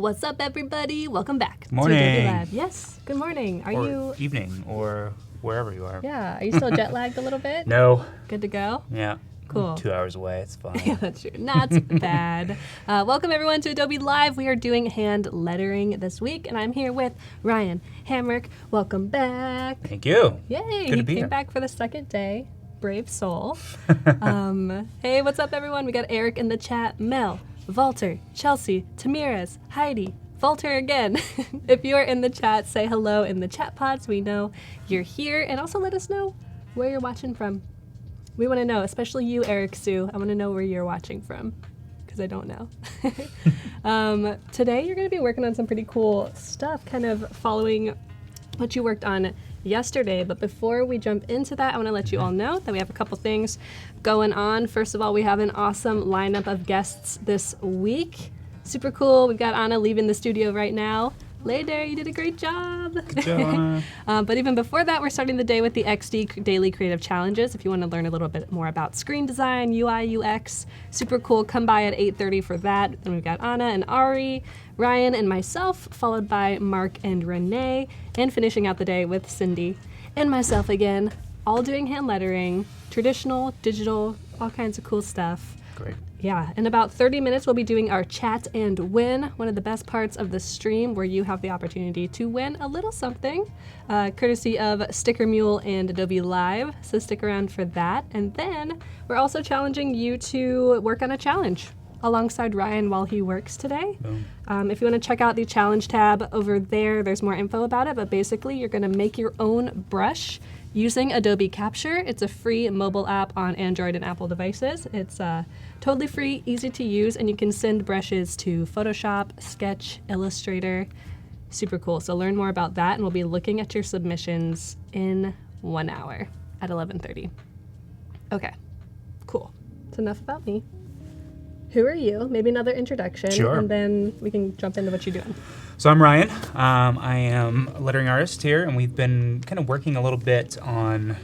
What's up, everybody? Welcome back Morning. to Adobe Lab. Yes, good morning. Are or you... evening, or wherever you are. Yeah, are you still jet lagged a little bit? No. Good to go? Yeah. Cool. 2 hours away. It's fine. Yeah, that's true. Not bad. Welcome, everyone, to Adobe Live. We are doing hand lettering this week, and I'm here with Ryan Hamrick. Welcome back. Thank you. Yay. Good to be He came here. back for the second day. Brave soul. Hey, what's up, everyone? We got Eric in the chat. Mel, Walter, Chelsea, Tamiras, Heidi, Walter again. If you are in the chat, say hello in the chat pod so we know you're here, and also let us know where you're watching from. We want to know, especially you, Eric Sue. I want to know where you're watching from, because I don't know. Today, you're going to be working on some pretty cool stuff, kind of following what you worked on yesterday. But before we jump into that, I want to let you all know that we have a couple things going on. First of all, we have an awesome lineup of guests this week. Super cool. We've got Anna leaving the studio right now. Later, you did a great job. Good job, Anna. But even before that, we're starting the day with the XD Daily Creative Challenges. If you want to learn a little bit more about screen design, UI, UX, super cool. Come by at 8:30 for that. Then we've got Anna and Ari, Ryan and myself, followed by Mark and Renee, and finishing out the day with Cindy and myself again, all doing hand lettering, traditional, digital, all kinds of cool stuff. Great. Yeah, in about 30 minutes, we'll be doing our chat and win, one of the best parts of the stream where you have the opportunity to win a little something, courtesy of Sticker Mule and Adobe Live, so stick around for that. And then we're also challenging you to work on a challenge alongside Ryan while he works today. If you want to check out the challenge tab over there, there's more info about it, but basically you're going to make your own brush using Adobe Capture. It's a free mobile app on Android and Apple devices. It's totally free, easy to use, and you can send brushes to Photoshop, Sketch, Illustrator. Super cool. So learn more about that, and we'll be looking at your submissions in 1 hour at 11:30. Okay, cool. That's enough about me. Who are you? Maybe another introduction, Sure. and then we can jump into what you're doing. So I'm Ryan. I am a lettering artist here, and we've been kind of working a little bit on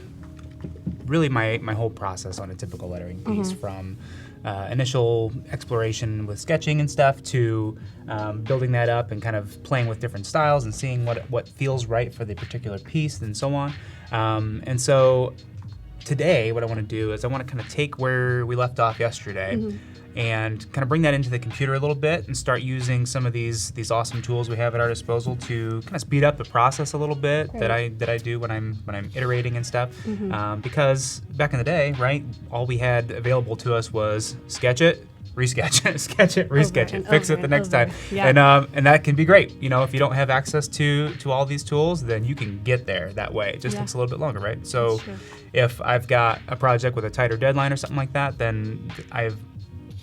really my whole process on a typical lettering piece, from initial exploration with sketching and stuff to building that up and kind of playing with different styles and seeing what feels right for the particular piece and so on. And so today what I want to do is I want to kind of take where we left off yesterday and kind of bring that into the computer a little bit and start using some of these awesome tools we have at our disposal to kind of speed up the process a little bit that I do when I'm iterating and stuff. Because back in the day, right, all we had available to us was sketch it, resketch it, sketch it, resketch it, fix it the next time. Yeah. And that can be great. You know, if you don't have access to all these tools, then you can get there that way. It just takes a little bit longer, right? So if I've got a project with a tighter deadline or something like that, then I've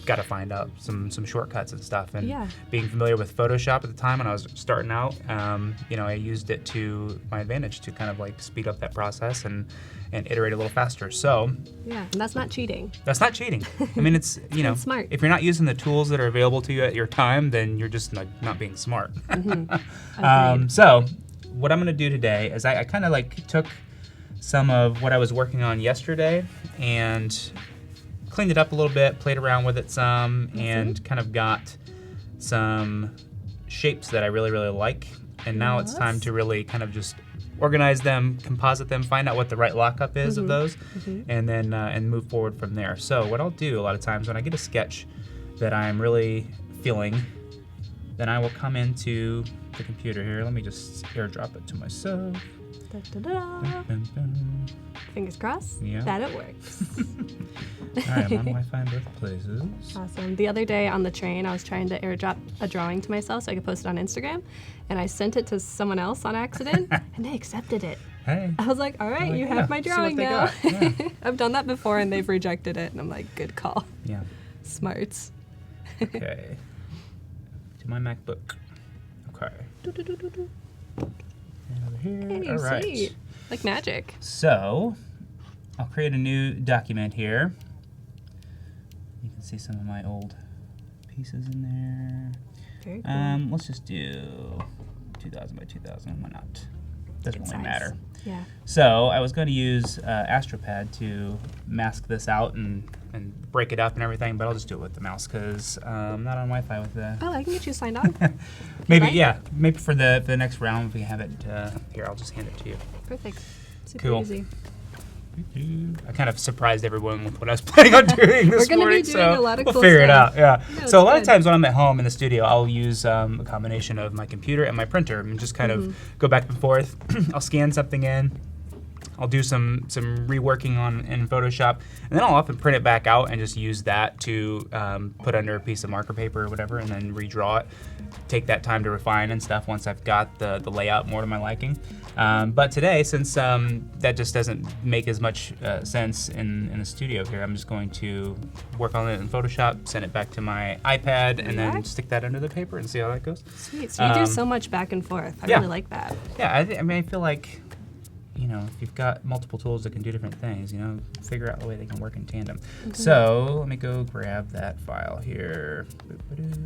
got to find out some shortcuts and stuff. And being familiar with Photoshop at the time when I was starting out, I used it to my advantage to kind of like speed up that process and iterate a little faster. So yeah, and that's not cheating. That's not cheating. I mean, it's It's smart. If you're not using the tools that are available to you at your time, then you're just not being smart. So what I'm going to do today is I kind of like took some of what I was working on yesterday and cleaned it up a little bit, played around with it some, and kind of got some shapes that I really, really like. And now it's time to really kind of just organize them, composite them, find out what the right lockup is of those, and then and move forward from there. So what I'll do a lot of times when I get a sketch that I'm really feeling, then I will come into the computer here. Let me just airdrop it to myself. Fingers crossed that it works. All right, I'm on Wi-Fi in both places. Awesome. The other day on the train, I was trying to airdrop a drawing to myself so I could post it on Instagram, and I sent it to someone else on accident, and they accepted it. Hey. I was like, all right, you have my drawing now. I've done that before, and they've rejected it, and I'm like, good call. Yeah. Smarts. Okay. To my MacBook. Okay. And over here. All right. Sweet. Like magic. So, I'll create a new document here. You can see some of my old pieces in there. Very cool. Let's just do 2000 by 2000. Why not? doesn't Good really size. matter. Yeah. So I was going to use AstroPad to mask this out and break it up and everything, but I'll just do it with the mouse because I'm not on Wi-Fi with the... Oh, I can get you signed on. Maybe, like? yeah. Maybe for the next round, if we have it here, I'll just hand it to you. Perfect. Super Cool. easy. I kind of surprised everyone with what I was planning on doing this We're gonna morning, be doing so a lot of we'll cool figure it stuff. out. Yeah. No, So a it's lot of good. times when I'm at home in the studio, I'll use a combination of my computer and my printer and just kind of go back and forth. I'll scan something in. I'll do some reworking in Photoshop, and then I'll often print it back out and just use that to put under a piece of marker paper or whatever, and then redraw it. Take that time to refine and stuff once I've got the layout more to my liking. But today, since that just doesn't make as much sense in the studio here, I'm just going to work on it in Photoshop, send it back to my iPad, and then stick that under the paper and see how that goes. Sweet. So you do so much back and forth. I yeah. really like that. Yeah, I mean, I feel like, you know, if you've got multiple tools that can do different things, you know, figure out the way they can work in tandem. So let me go grab that file here.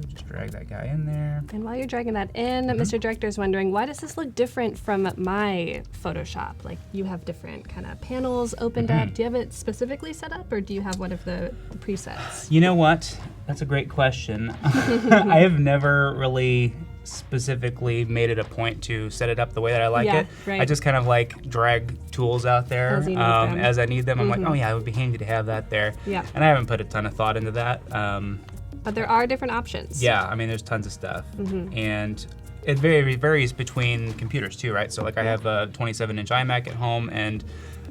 Just drag that guy in there. And while you're dragging that in, Mr. Director is wondering, why does this look different from my Photoshop? Like, you have different kind of panels opened up. Do you have it specifically set up, or do you have one of the presets? You know what? That's a great question. I have never really specifically made it a point to set it up the way that I like it. Right. I just kind of like drag tools out there As you need them. as I need them. I'm like, oh yeah, it would be handy to have that there. Yeah. And I haven't put a ton of thought into that. But there are different options. Yeah, I mean, there's tons of stuff. And it varies between computers too, right? So like I have a 27-inch iMac at home, and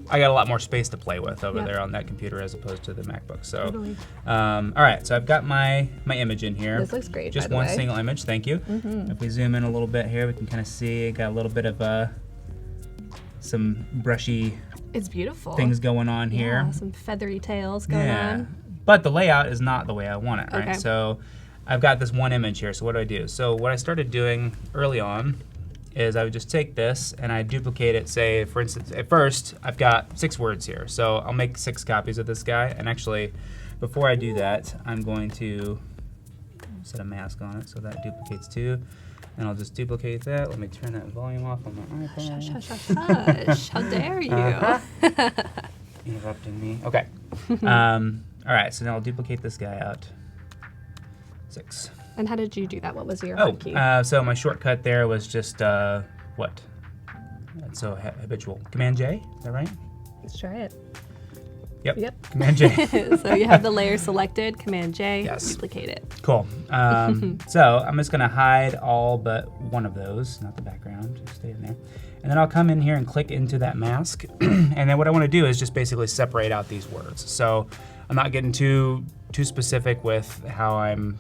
I got a lot more space to play with over there on that computer as opposed to the MacBook. So, Totally. all right, so I've got my image in here. This looks great, Just by the one way. single image, thank you. If we zoom in a little bit here, we can kind of see it got a little bit of some brushy It's beautiful. things going on here. Yeah, some feathery tails going on. But the layout is not the way I want it, right? Okay. So I've got this one image here, so what do? So what I started doing early on is I would just take this and I duplicate it, say, for instance, at first I've got 6 words here. So I'll make 6 copies of this guy, and actually, before I do that, I'm going to set a mask on it so that duplicates 2. And I'll just duplicate that. Let me turn that volume off on my iPhone. Hush, hush, hush, hush. How dare you? Interrupting me. Okay. All right, so now I'll duplicate this guy out. 6. And how did you do that? What was your hotkey? So my shortcut there was just, what? So habitual. Command J, is that right? Let's try it. Yep. Command J. So you have the layer selected, Command J, Yes. duplicate it. Cool. So I'm just gonna hide all but one of those, not the background, just stay in there. And then I'll come in here and click into that mask. And then what I wanna do is just basically separate out these words. So I'm not getting too specific with how I'm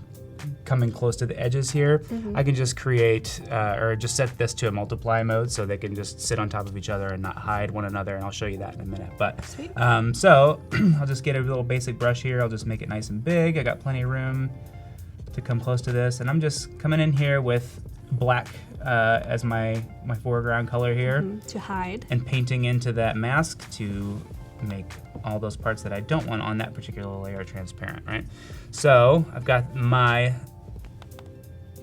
coming close to the edges here. I can just create, or just set this to a multiply mode so they can just sit on top of each other and not hide one another, and I'll show you that in a minute. But Sweet. so I'll just get a little basic brush here. I'll just make it nice and big. I got plenty of room to come close to this, and I'm just coming in here with black as my foreground color here, To hide. and painting into that mask to make all those parts that I don't want on that particular layer transparent, right? So I've got my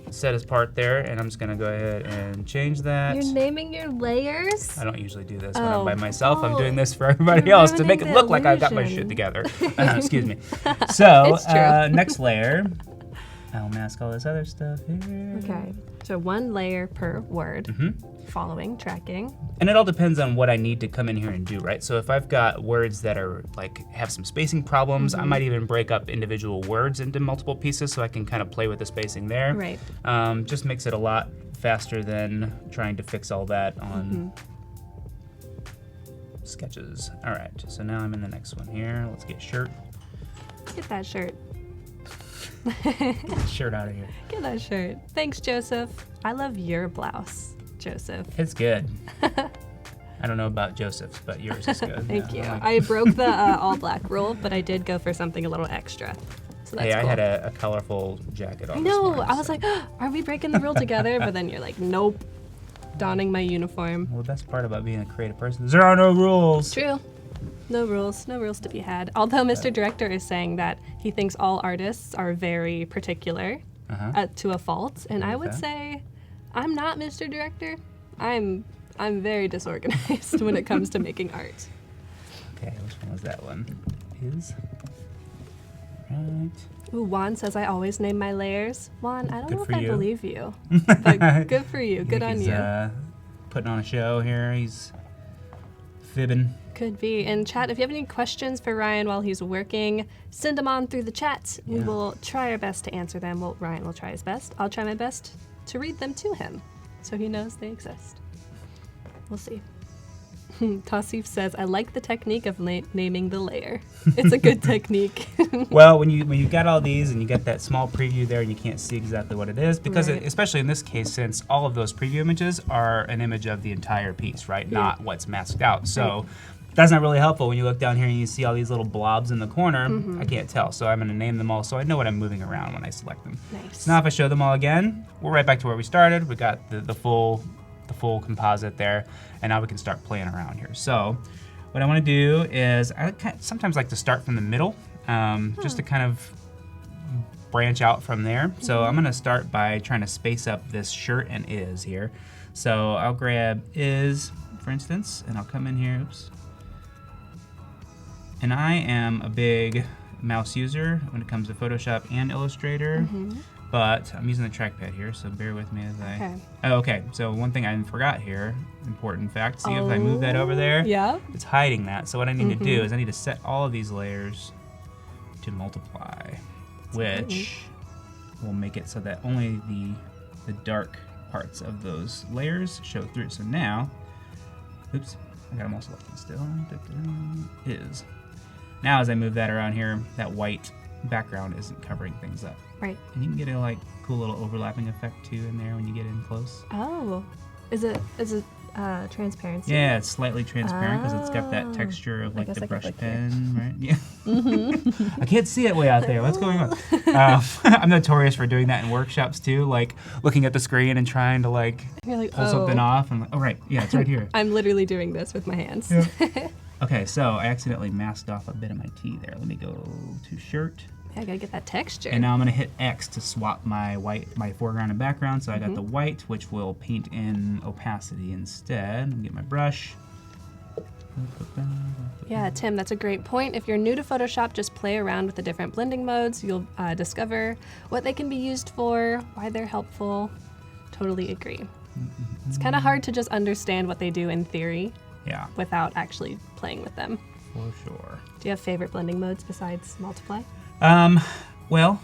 set as part there, and I'm just gonna go ahead and change that. You're naming your layers? I don't usually do this when I'm by Oh. myself. I'm Oh. doing this for everybody You're else to make ruining it the look like I've got my illusion. shit together. Excuse me. So It's true. next layer, I'll mask all this other stuff here. Okay. So 1 layer per word. Mm-hmm. Following, tracking. And it all depends on what I need to come in here and do, right? So if I've got words that are like have some spacing problems, I might even break up individual words into multiple pieces so I can kind of play with the spacing there. Right. Just makes it a lot faster than trying to fix all that on sketches. All right, so now I'm in the next one here. Let's get shirt. Get that shirt. Get shirt out of here. Get that shirt. Thanks, Joseph. I love your blouse, Joseph. It's good. I don't know about Joseph's, but yours is good. Thank you. I like it. I broke the all black rule, but I did go for something a little extra. So that's Hey, I cool. had a colorful jacket on. I this know. morning, I was so- like, are we breaking the rule together? But then you're like, nope. Donning my uniform. Well, the best part about being a creative person is there are no rules. True. No rules to be had. Although Mr. Director is saying that he thinks all artists are very particular Uh-huh. to a fault. And I would that. say, I'm not Mr. Director. I'm I'm very disorganized when it comes to making art. Okay, which one was that one? Is right. Ooh, Juan says I always name my layers. Juan, I don't Good know for if I you. believe you, but good for you. Good on He's, you. Putting on a show here. He's fibbing. Could be. And chat, if you have any questions for Ryan while he's working, send them on through the chat. We Yeah. will try our best to answer them. Well, Ryan will try his best. I'll try my best to read them to him so he knows they exist. We'll see. Tassif says, I like the technique of naming the layer. It's a good technique. Well, when you got all these and you get that small preview there and you can't see exactly what it is, because Right. especially in this case, since all of those preview images are an image of the entire piece, right? Yeah. Not what's masked out. So that's not really helpful when you look down here and you see all these little blobs in the corner. I can't tell. So I'm going to name them all so I know what I'm moving around when I select them. Nice. So now if I show them all again, we're right back to where we started. We got the full composite there, and now we can start playing around here. So what I want to do is I sometimes like to start from the middle, just to kind of branch out from there. So I'm going to start by trying to space up this shirt and is here. So I'll grab is, for instance, and I'll come in here. Oops. And I am a big mouse user when it comes to Photoshop and Illustrator. But I'm using the trackpad here, so bear with me as I... Okay. Oh, okay, so one thing I forgot here, important fact, see if I move that over there? Yeah. It's hiding that. So what I need to do is I need to set all of these layers to multiply, which will make it so that only the dark parts of those layers show through. So now, oops, I got them all selected still. Is. Now as I move that around here, that white background isn't covering things up. Right. And you can get a like cool little overlapping effect too in there when you get in close. Oh. Is it transparency? Yeah, it's slightly transparent because it's got that Oh. texture of I like guess the I could brush look pen, right? Yeah. I can't see it way out there. What's going on? I'm notorious for doing that in workshops too, like looking at the screen and trying to like You're like, pull something off and like, oh right, yeah, it's right here. I'm literally doing this with my hands. Yeah. Okay, so I accidentally masked off a bit of my T there. Let me go to shirt. I gotta get that texture. And now I'm gonna hit X to swap my foreground and background. So I got the white, which will paint in opacity instead. I'm gonna get my brush. Yeah, Tim, that's a great point. If you're new to Photoshop, just play around with the different blending modes. You'll discover what they can be used for, why they're helpful. Totally agree. It's kind of hard to just understand what they do in theory Yeah, without actually playing with them. for sure. Do you have favorite blending modes besides multiply? Well,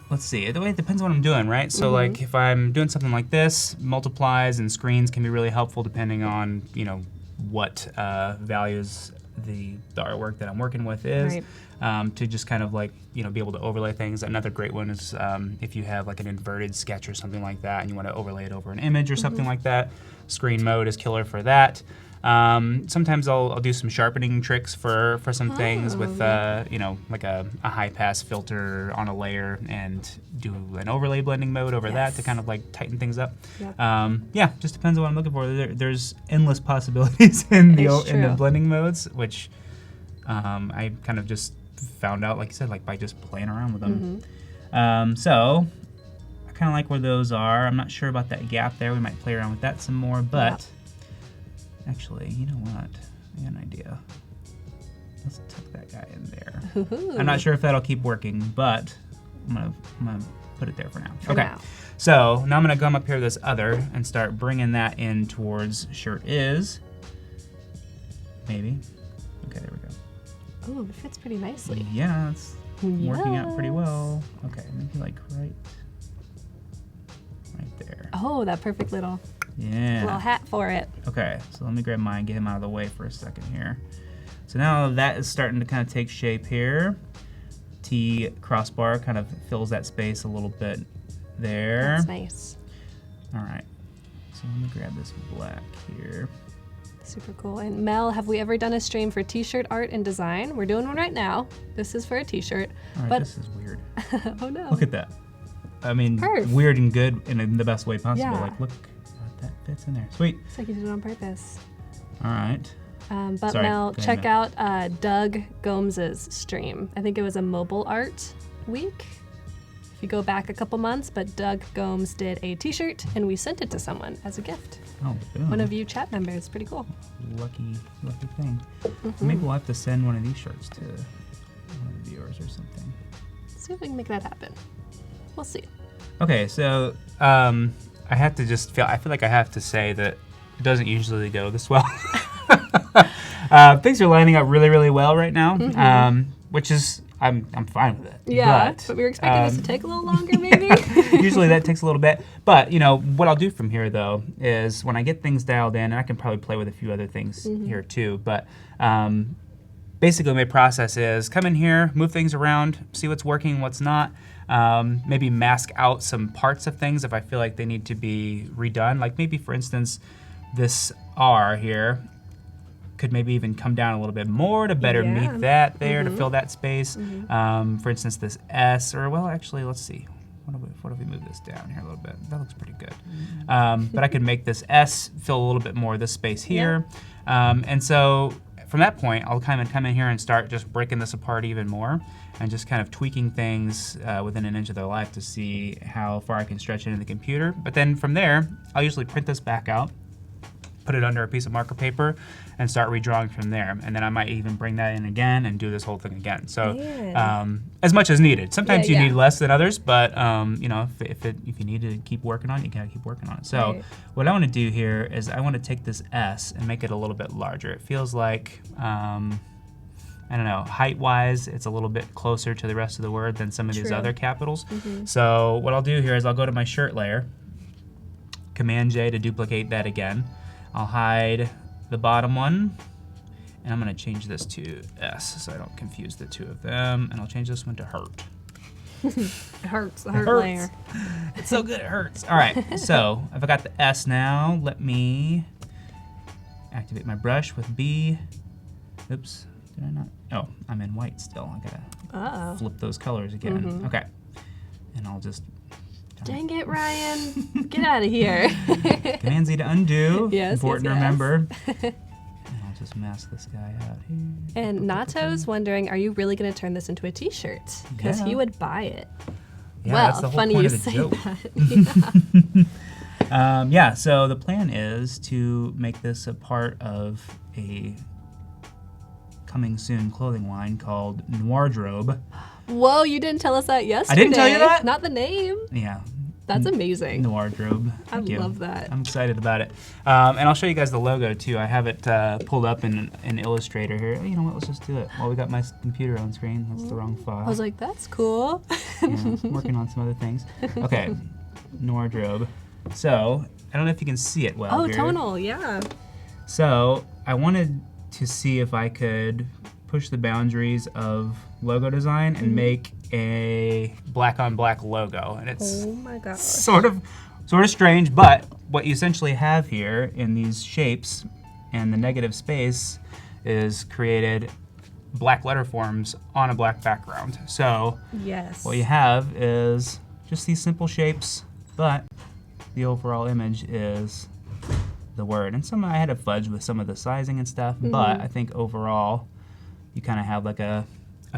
let's see. It depends on what I'm doing, right? So like if I'm doing something like this, multiplies and screens can be really helpful depending on, what values the artwork that I'm working with is. Right. To just kind of like, be able to overlay things. Another great one is if you have like an inverted sketch or something like that and you want to overlay it over an image or something like that, screen mode is killer for that. Sometimes I'll do some sharpening tricks for some things with, like a high pass filter on a layer and do an overlay blending mode over that to kind of like tighten things up. Yep. Yeah, just depends on what I'm looking for. There's endless possibilities in the blending modes, which I kind of just found out, like you said, like by just playing around with them. So I kind of like where those are. I'm not sure about that gap there. We might play around with that some more, but actually, you know what? I got an idea. Let's tuck that guy in there. Ooh. I'm not sure if that'll keep working, but I'm gonna put it there for now. Now. So now I'm gonna come up here to this other and start bringing that in towards shirt is. Maybe. Okay, there we go. Oh, it fits pretty nicely. Yeah, it's working out pretty well. Okay, maybe like right there. Oh, that perfect little hat for it. Okay, so let me grab mine, get him out of the way for a second here. So now that is starting to kind of take shape here. T crossbar kind of fills that space a little bit there. That's nice. All right, so let me grab this black here. Super cool. And Mel, have we ever done a stream for t-shirt art and design? We're doing one right now. This is for a t-shirt. All right, but this is weird. Oh no. Look at that. I mean, Perf. weird and good in the best way possible. Yeah. Like, look, that fits in there. Sweet. It's like you did it on purpose. All right. But Sorry, Mel, go ahead, check Mel. out Doug Gomes's stream. I think it was a mobile art week. If you go back a couple months, but Doug Gomes did a t-shirt and we sent it to someone as a gift. Oh, boom. One of you chat members. Pretty cool. Lucky thing. Maybe we'll have to send one of these shirts to one of the viewers or something. See if we can make that happen. We'll see. Okay, so I have to just I feel like I have to say that it doesn't usually go this well. Things are lining up really, really well right now, which is I'm fine with it. Yeah, but we were expecting this to take a little longer, maybe. Usually that takes a little bit, but you know what I'll do from here though is when I get things dialed in, and I can probably play with a few other things here too. But basically, my process is come in here, move things around, see what's working, what's not. Maybe mask out some parts of things if I feel like they need to be redone. Like maybe, for instance, this R here could maybe even come down a little bit more to better meet that there, to fill that space. For instance, this S, or well, actually, let's see. What if we move this down here a little bit? That looks pretty good. But I could make this S fill a little bit more of this space here. And so from that point, I'll kind of come in here and start just breaking this apart even more and just kind of tweaking things within an inch of their life to see how far I can stretch it into the computer. But then from there, I'll usually print this back out, put it under a piece of marker paper, and start redrawing from there. And then I might even bring that in again and do this whole thing again. So as much as needed. Sometimes you need less than others, but you know, if you need to keep working on it, you gotta keep working on it. So what I want to do here is I want to take this S and make it a little bit larger. It feels like I don't know, height-wise, it's a little bit closer to the rest of the word than some of these other capitals. So what I'll do here is I'll go to my shirt layer, Command-J to duplicate that again. I'll hide the bottom one, and I'm gonna change this to S so I don't confuse the two of them, and I'll change this one to hurt. It hurts, the hurt layer. It's so good, it hurts. All right, so if I got the S now, let me activate my brush with B. Oops, did I not? Oh, I'm in white still. I gotta flip those colors again. Okay, and I'll just dang it, Ryan. Get out of here. Command Z to undo. Yes, important to remember. And I'll just mask this guy out here. And Nato's wondering, are you really going to turn this into a t-shirt? Because he would buy it. Yeah, well, that's the whole funny point you of the say joke. that. Yeah, so the plan is to make this a part of a coming soon clothing line called Wardrobe. Whoa, you didn't tell us that yesterday. I didn't tell you that? Not the name. Yeah. That's amazing. Wardrobe. I love that. I'm excited about it. And I'll show you guys the logo too. I have it pulled up in Illustrator here. You know what, let's just do it. Well, we got my computer on screen. That's the wrong file. I was like, that's cool. Yeah, working on some other things. Okay, Wardrobe. So, I don't know if you can see it well here. Tonal, yeah. So, I wanted to see if I could push the boundaries of logo design and make a black on black logo. And it's oh my gosh. sort of strange, but what you essentially have here in these shapes and the negative space is created black letter forms on a black background. So what you have is just these simple shapes, but the overall image is the word. And I had to fudge with some of the sizing and stuff, but I think overall you kind of have like a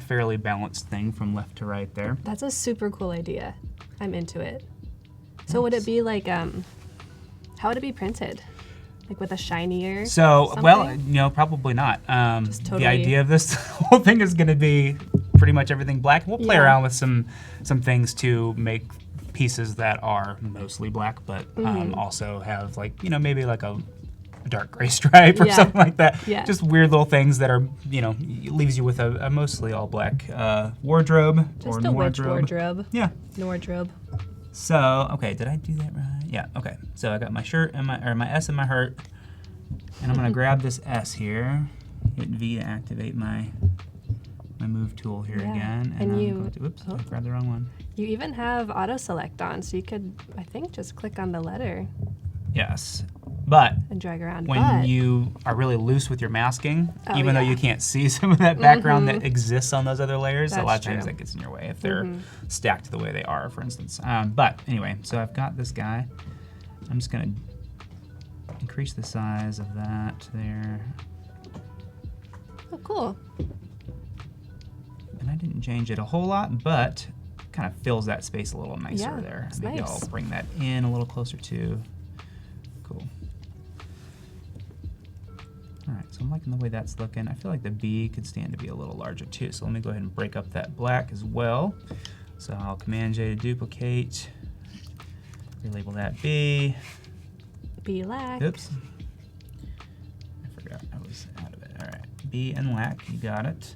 fairly balanced thing from left to right there. That's a super cool idea. I'm into it. So would it be like, how would it be printed? Like with a shinier something? Well, probably not. Totally. The idea of this whole thing is going to be pretty much everything black. We'll play around with some things to make pieces that are mostly black, but also have like, maybe like a dark gray stripe or something like that. Yeah. Just weird little things that are, leaves you with a mostly all black wardrobe. Just a wardrobe. Yeah. Wardrobe. So, okay, did I do that right? Yeah, okay. So I got my shirt and my S and my hurt. And I'm gonna grab this S here, hit V to activate my move tool here again. And oops, I grabbed the wrong one. You even have auto select on, so you could, I think, just click on the letter. Yes. But and drag around. When you are really loose with your masking, even though you can't see some of that background that exists on those other layers, a lot of times that gets in your way if they're stacked the way they are, for instance. But anyway, so I've got this guy. I'm just going to increase the size of that there. Oh, cool. And I didn't change it a whole lot, but kind of fills that space a little nicer there. Maybe I'll bring that in a little closer too. Cool. All right, so I'm liking the way that's looking. I feel like the B could stand to be a little larger too. So let me go ahead and break up that black as well. So I'll Command J to duplicate, relabel that B. B lack. Oops. I forgot I was out of it. All right, B and lack, you got it.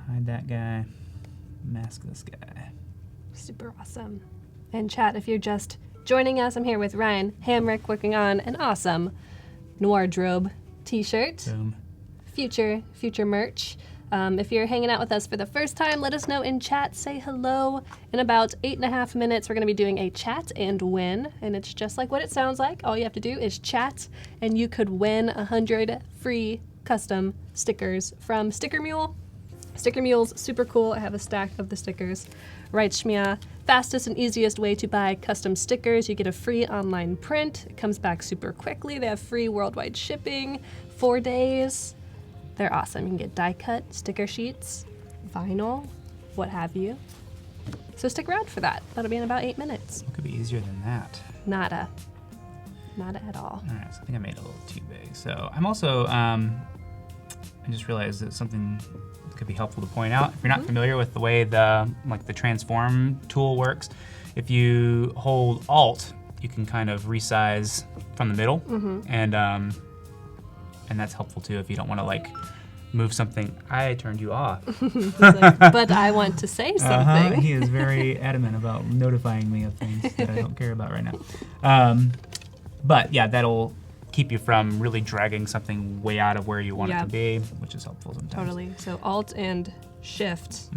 Hide that guy, mask this guy. Super awesome. And chat, if you're just joining us, I'm here with Ryan Hamrick working on an awesome Noirdrobe t-shirt. Boom. Future merch. If you're hanging out with us for the first time, let us know in chat. Say hello. In about 8.5 minutes, we're going to be doing a chat and win, and it's just like what it sounds like. All you have to do is chat, and you could win 100 free custom stickers from Sticker Mule. Sticker Mule's super cool. I have a stack of the stickers. Right, Shmia. Fastest and easiest way to buy custom stickers. You get a free online print. It comes back super quickly. They have free worldwide shipping, 4 days. They're awesome. You can get die cut sticker sheets, vinyl, what have you. So stick around for that. That'll be in about 8 minutes. What could be easier than that? Nada. Nada at all. All right, so I think I made it a little too big. So I'm also, I just realized that something that could be helpful to point out. If you're not familiar with the way the transform tool works, if you hold Alt, you can kind of resize from the middle, and that's helpful too if you don't want to move something. I turned you off. But I want to say something. He is very adamant about notifying me of things that I don't care about right now. But yeah, that'll keep you from really dragging something way out of where you want it to be, which is helpful sometimes. Totally. So Alt and Shift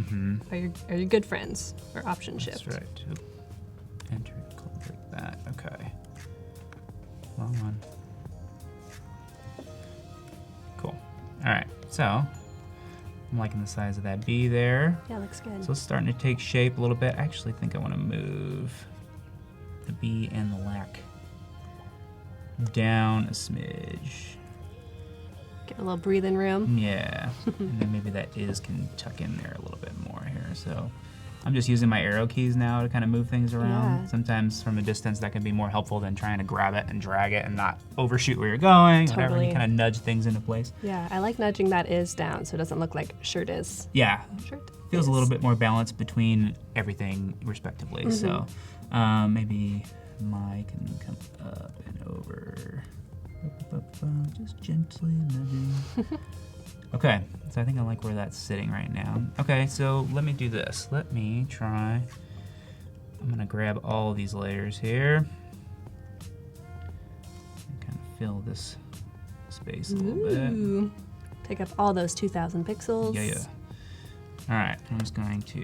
are your good friends, or Option Shift. That's right. Enter, click that. Okay. Wrong one. Cool. All right. So I'm liking the size of that B there. Yeah, looks good. So it's starting to take shape a little bit. I actually think I want to move the B and the lack down a smidge. Get a little breathing room. Yeah. And then maybe that is can tuck in there a little bit more here. So I'm just using my arrow keys now to kind of move things around. Yeah. Sometimes from a distance that can be more helpful than trying to grab it and drag it and not overshoot where you're going. Totally. Whatever. You kind of nudge things into place. Yeah, I like nudging that is down so it doesn't look like shirt is. Yeah. Shirt Feels is. a little bit more balanced between everything respectively. So maybe my can come up and over. Just gently nudging. Okay, so I think I like where that's sitting right now. Okay, so let me do this. Let me try. I'm gonna grab all of these layers here and kind of fill this space a little bit. Take up all those 2,000 pixels. Yeah. All right, I'm just going to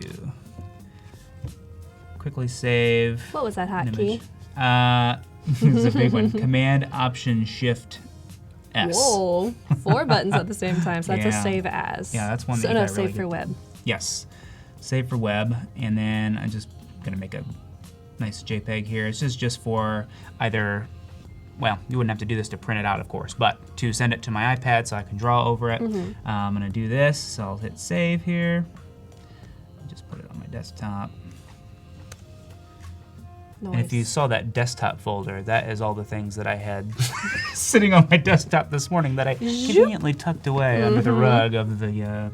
quickly save. What was that an hotkey? image. This is a big one. Command Option Shift S. Whoa, 4 buttons at the same time. So that's Yeah. a save as. Yeah, that's one that So you no, gotta really save for get- web. Yes, save for web, and then I'm just gonna make a nice JPEG here. This is just for either, well, you wouldn't have to do this to print it out, of course, but to send it to my iPad so I can draw over it. I'm gonna do this, so I'll hit save here. Just put it on my desktop. Nice. And if you saw that desktop folder, that is all the things that I had sitting on my desktop this morning that I conveniently tucked away under the rug of the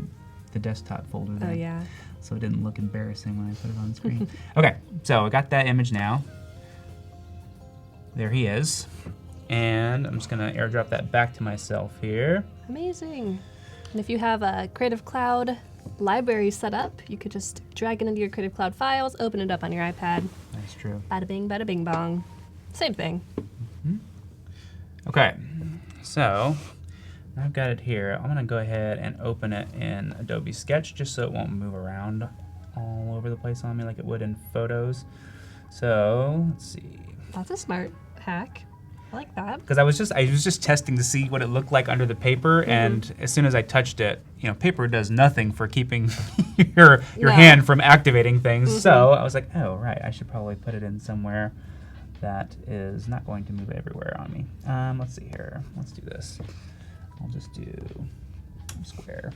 desktop folder there. Oh yeah. So it didn't look embarrassing when I put it on screen. Okay, so I got that image now. There he is. And I'm just gonna airdrop that back to myself here. Amazing. And if you have a Creative Cloud library set up, you could just drag it into your Creative Cloud files, open it up on your iPad. That's true. Bada bing, bada bing bong. Same thing. Okay, so I've got it here. I'm gonna go ahead and open it in Adobe Sketch just so it won't move around all over the place on me like it would in Photos. So let's see. That's a smart hack. I like that. Because I was just testing to see what it looked like under the paper, and as soon as I touched it, paper does nothing for keeping your No. hand from activating things. So I was like, oh right, I should probably put it in somewhere that is not going to move everywhere on me. Let's see here. Let's do this. I'll just do square.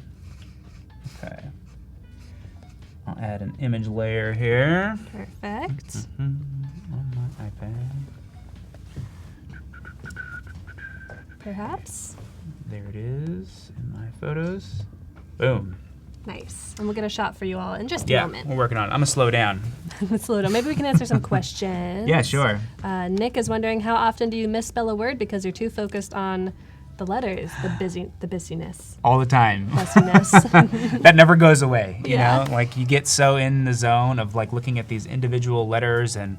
Okay. I'll add an image layer here. Perfect. On my iPad. Perhaps. There it is in my photos. Boom. Nice. And we'll get a shot for you all in just a Yeah, moment. we're working on it. I'm gonna slow down. Let's slow down. Maybe we can answer some questions. Yeah, sure. Nick is wondering, how often do you misspell a word because you're too focused on the letters, the busyness. All the time. Busyness. That never goes away. You Yeah. know, like you get so in the zone of like looking at these individual letters and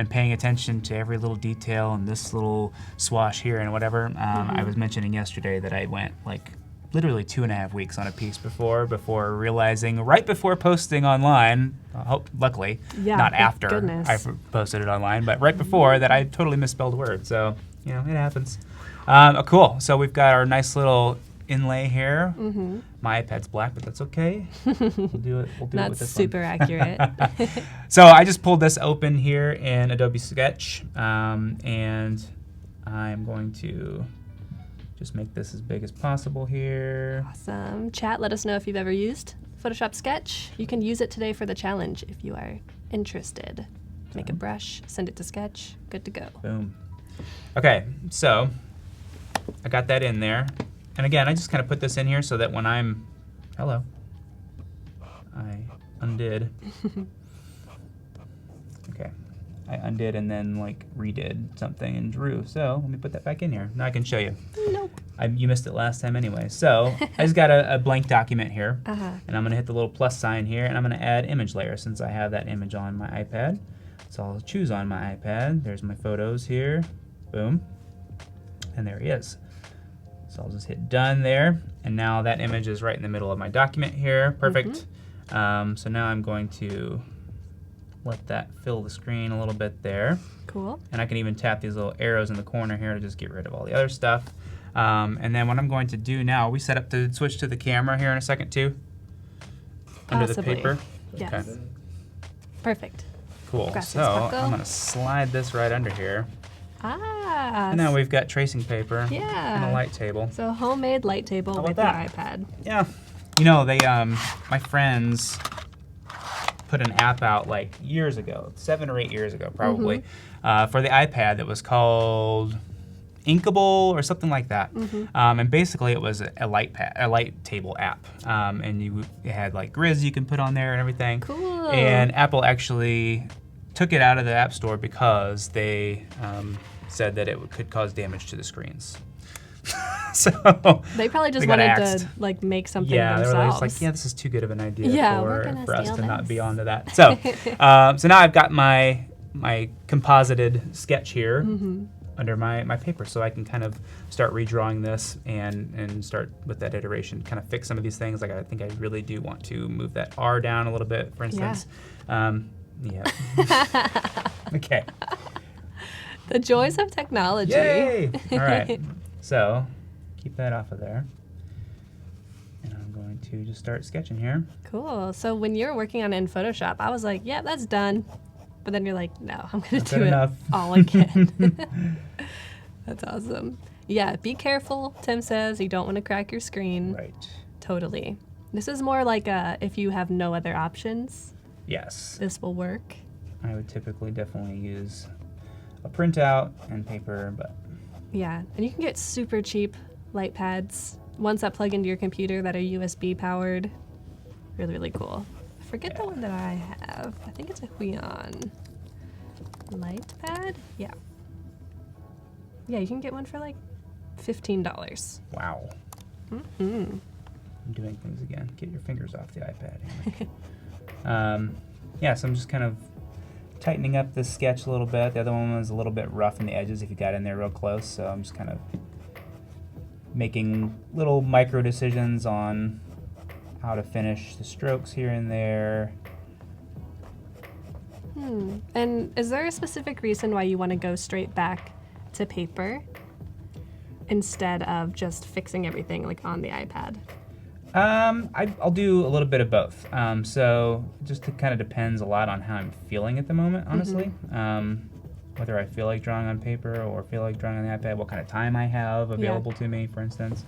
paying attention to every little detail and this little swash here and whatever. I was mentioning yesterday that I went like literally 2.5 weeks on a piece before realizing right before posting online, luckily, Yeah, not thank after goodness. I posted it online, but right before that I totally misspelled a word. So, you know, it happens. Cool. So we've got our nice little inlay here. My iPad's black, but that's okay. We'll do it with Not this super accurate. one. So I just pulled this open here in Adobe Sketch, and I'm going to just make this as big as possible here. Awesome. Chat, let us know if you've ever used Photoshop Sketch. You can use it today for the challenge if you are interested. Make a brush, send it to Sketch, good to go. Boom. Okay, so I got that in there. And again, I just kind of put this in here so that when I'm, I undid. Okay, I undid and then like redid something and drew. So let me put that back in here. Now I can show you. Nope. You missed it last time anyway. So I just got a blank document here. Uh-huh. And I'm gonna hit the little plus sign here and I'm gonna add image layer since I have that image on my iPad. So I'll choose on my iPad. There's my photos here. Boom. And there he is. So I'll just hit done there. And now that image is right in the middle of my document here. Perfect. So now I'm going to let that fill the screen a little bit there. Cool. And I can even tap these little arrows in the corner here to just get rid of all the other stuff. And then what I'm going to do now, we set up to switch to the camera here in a second too. Under the Possibly. paper. Yes. Okay. Perfect. Cool. Gracias, So Paco. I'm going to slide this right under here. Ah. And now we've got tracing paper and a Yeah. light table. So homemade light table How about with your that? iPad. Yeah. You know, they my friends put an app out like years ago, 7 or 8 years ago probably, for the iPad that was called Inkable or something like that. And basically it was a light table app. And it had like grids you can put on there and everything. Cool. And Apple actually took it out of the App Store because they said that it could cause damage to the screens. So They probably just they got wanted axed. to like make something Yeah, they themselves. were just like, yeah, this is too good of an idea Yeah, we're gonna for us steal to not be this. onto that. So, so now I've got my composited sketch here under my paper, so I can kind of start redrawing this and start with that iteration, kind of fix some of these things. Like I think I really do want to move that R down a little bit, for instance. Yeah. Okay. The joys of technology. Yay! All right. So keep that off of there. And I'm going to just start sketching here. Cool. So when you were working on it in Photoshop, I was like, yeah, that's done. But then you're like, no, I'm going Not to good do enough. it all again. That's awesome. Yeah, be careful, Tim says. You don't want to crack your screen. Right. Totally. This is more like if you have no other options, Yes. this will work. I would typically definitely use a printout and paper, but Yeah, and you can get super cheap light pads, ones that plug into your computer that are USB powered. Really, really cool. I forget the one that I have. I think it's a Huion light pad. Yeah. Yeah, you can get one for like $15. wow. I'm doing things again. Get your fingers off the iPad, Hamrick. Yeah, so I'm just kind of tightening up this sketch a little bit. The other one was a little bit rough in the edges if you got in there real close, so I'm just kind of making little micro decisions on how to finish the strokes here and there. And is there a specific reason why you want to go straight back to paper instead of just fixing everything like on the iPad? I'll do a little bit of both. So just it kind of depends a lot on how I'm feeling at the moment, honestly. Whether I feel like drawing on paper or feel like drawing on the iPad, what kind of time I have available to me, for instance.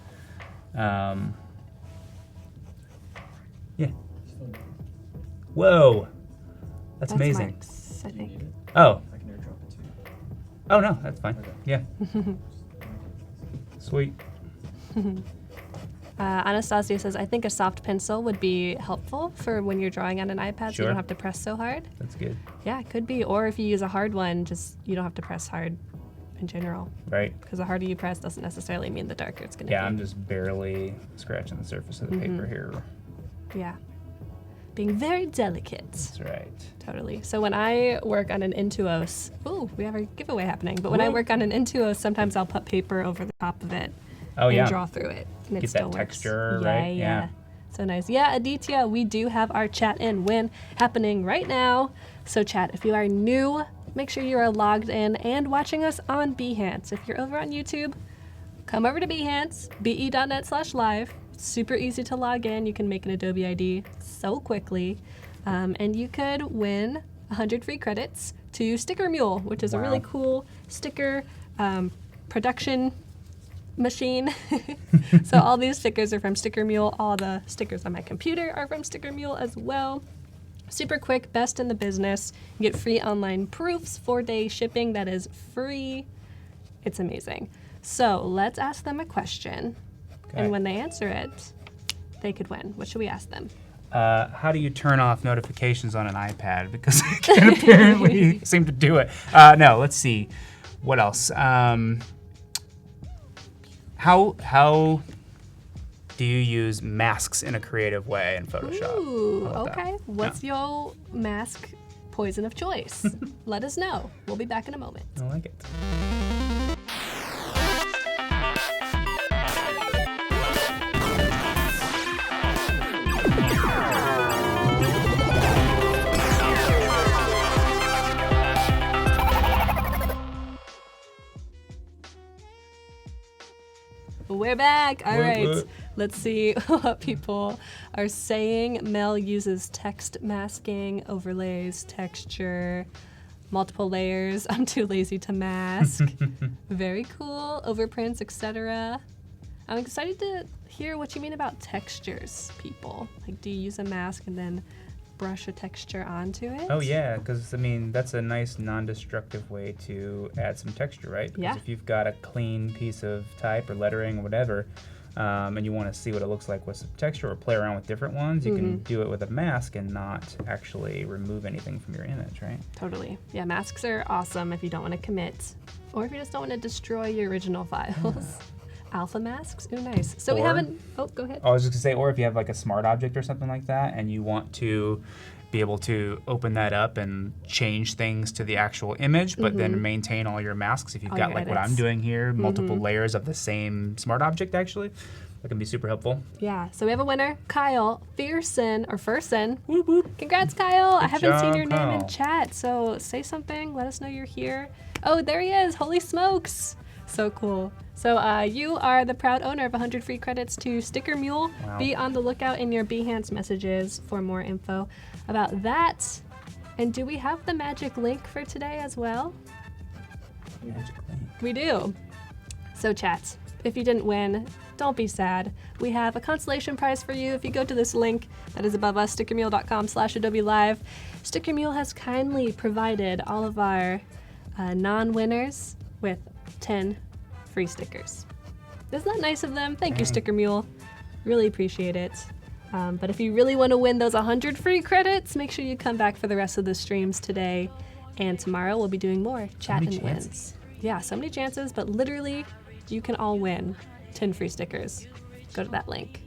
Yeah. Whoa. That's amazing. Mark's, I think. Oh. I can airdrop it to you. Oh no, that's fine. Okay. Yeah. Sweet. Anastasia says, I think a soft pencil would be helpful for when you're drawing on an iPad so you Sure. don't have to press so hard. That's good. Yeah, it could be. Or if you use a hard one, just you don't have to press hard in general. Right. Because the harder you press doesn't necessarily mean the darker it's going to be. Yeah, I'm just barely scratching the surface of the paper here. Yeah. Being very delicate. That's right. Totally. So when I work on an Intuos, ooh, we have a giveaway happening. But when I work on an Intuos, sometimes I'll put paper over the top of it and draw through it. And it Get still that works. texture, right? Yeah. So nice. Yeah, Aditya, we do have our chat and win happening right now. So chat, if you are new, make sure you are logged in and watching us on Behance. If you're over on YouTube, come over to Behance, be.net/live. Super easy to log in. You can make an Adobe ID so quickly. And you could win 100 free credits to Sticker Mule, which is a really cool sticker production machine. So all these stickers are from Sticker Mule. All the stickers on my computer are from Sticker Mule as well. Super quick, best in the business. You get free online proofs, 4-day shipping that is free. It's amazing. So let's ask them a question. Okay. And when they answer it, they could win. What should we ask them? How do you turn off notifications on an iPad? Because I can apparently seem to do it. No, let's see. What else? How do you use masks in a creative way in Photoshop? Ooh, How about okay. that? What's your mask poison of choice? Let us know. We'll be back in a moment. I like it. We're back. All right. What? Let's see what people are saying. Mel uses text masking, overlays, texture, multiple layers. I'm too lazy to mask. Very cool. Overprints, etc. I'm excited to hear what you mean about textures, people. Like, do you use a mask and then brush a texture onto it? Oh yeah, because I mean that's a nice non-destructive way to add some texture, right? Because Yeah. if you've got a clean piece of type or lettering or whatever, and you want to see what it looks like with some texture or play around with different ones, you can do it with a mask and not actually remove anything from your image, right? Totally. Yeah, masks are awesome if you don't want to commit, or if you just don't want to destroy your original files. Alpha masks? Ooh, nice. So we Or- haven't. Oh, go ahead. I was just gonna say, or if you have like a smart object or something like that, and you want to be able to open that up and change things to the actual image, but then maintain all your masks. If you've All got your like what I'm edits. doing here, multiple layers of the same smart object, actually, that can be super helpful. Yeah, so we have a winner, Kyle Furson. Whoop whoop. Congrats, Kyle. I haven't seen job, your name in Kyle. chat, so say something. Let us know you're here. Oh, there he is. Holy smokes. So cool. So you are the proud owner of 100 free credits to Sticker Mule. Wow. Be on the lookout in your Behance messages for more info about that. And do we have the magic link for today as well? We do. So chat, if you didn't win, don't be sad. We have a consolation prize for you if you go to this link that is above us, stickermule.com/Adobe Live. Sticker Mule has kindly provided all of our non-winners with 10 free stickers. Isn't that nice of them? Thank you, Sticker Mule. Really appreciate it. But if you really want to win those 100 free credits, make sure you come back for the rest of the streams today. And tomorrow we'll be doing more chat many and wins. Yeah, so many chances, but literally you can all win 10 free stickers. Go to that link.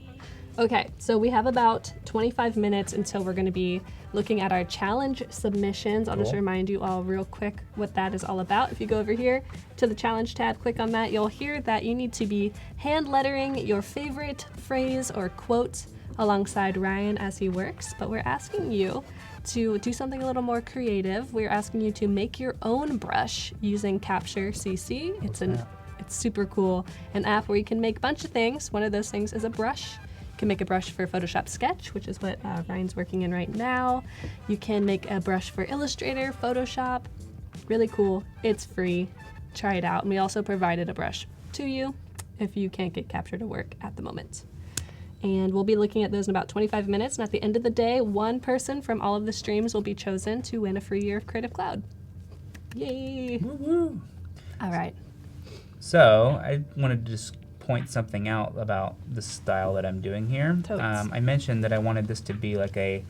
Okay, so we have about 25 minutes until we're going to be looking at our challenge submissions. I'll just Cool. remind you all real quick what that is all about. If you go over here to the challenge tab, click on that, you'll hear that you need to be hand lettering your favorite phrase or quote alongside Ryan as he works, but we're asking you to do something a little more creative. We're asking you to make your own brush using Capture CC. It's super cool. An app where you can make a bunch of things. One of those things is a brush. You can make a brush for Photoshop Sketch, which is what Ryan's working in right now. You can make a brush for Illustrator, Photoshop. Really cool. It's free. Try it out. And we also provided a brush to you if you can't get Capture to work at the moment. And we'll be looking at those in about 25 minutes. And at the end of the day, one person from all of the streams will be chosen to win a free year of Creative Cloud. Yay! Woo-woo. All right. So I wanted to just point something out about the style that I'm doing here. Totes. I mentioned that I wanted this to be like a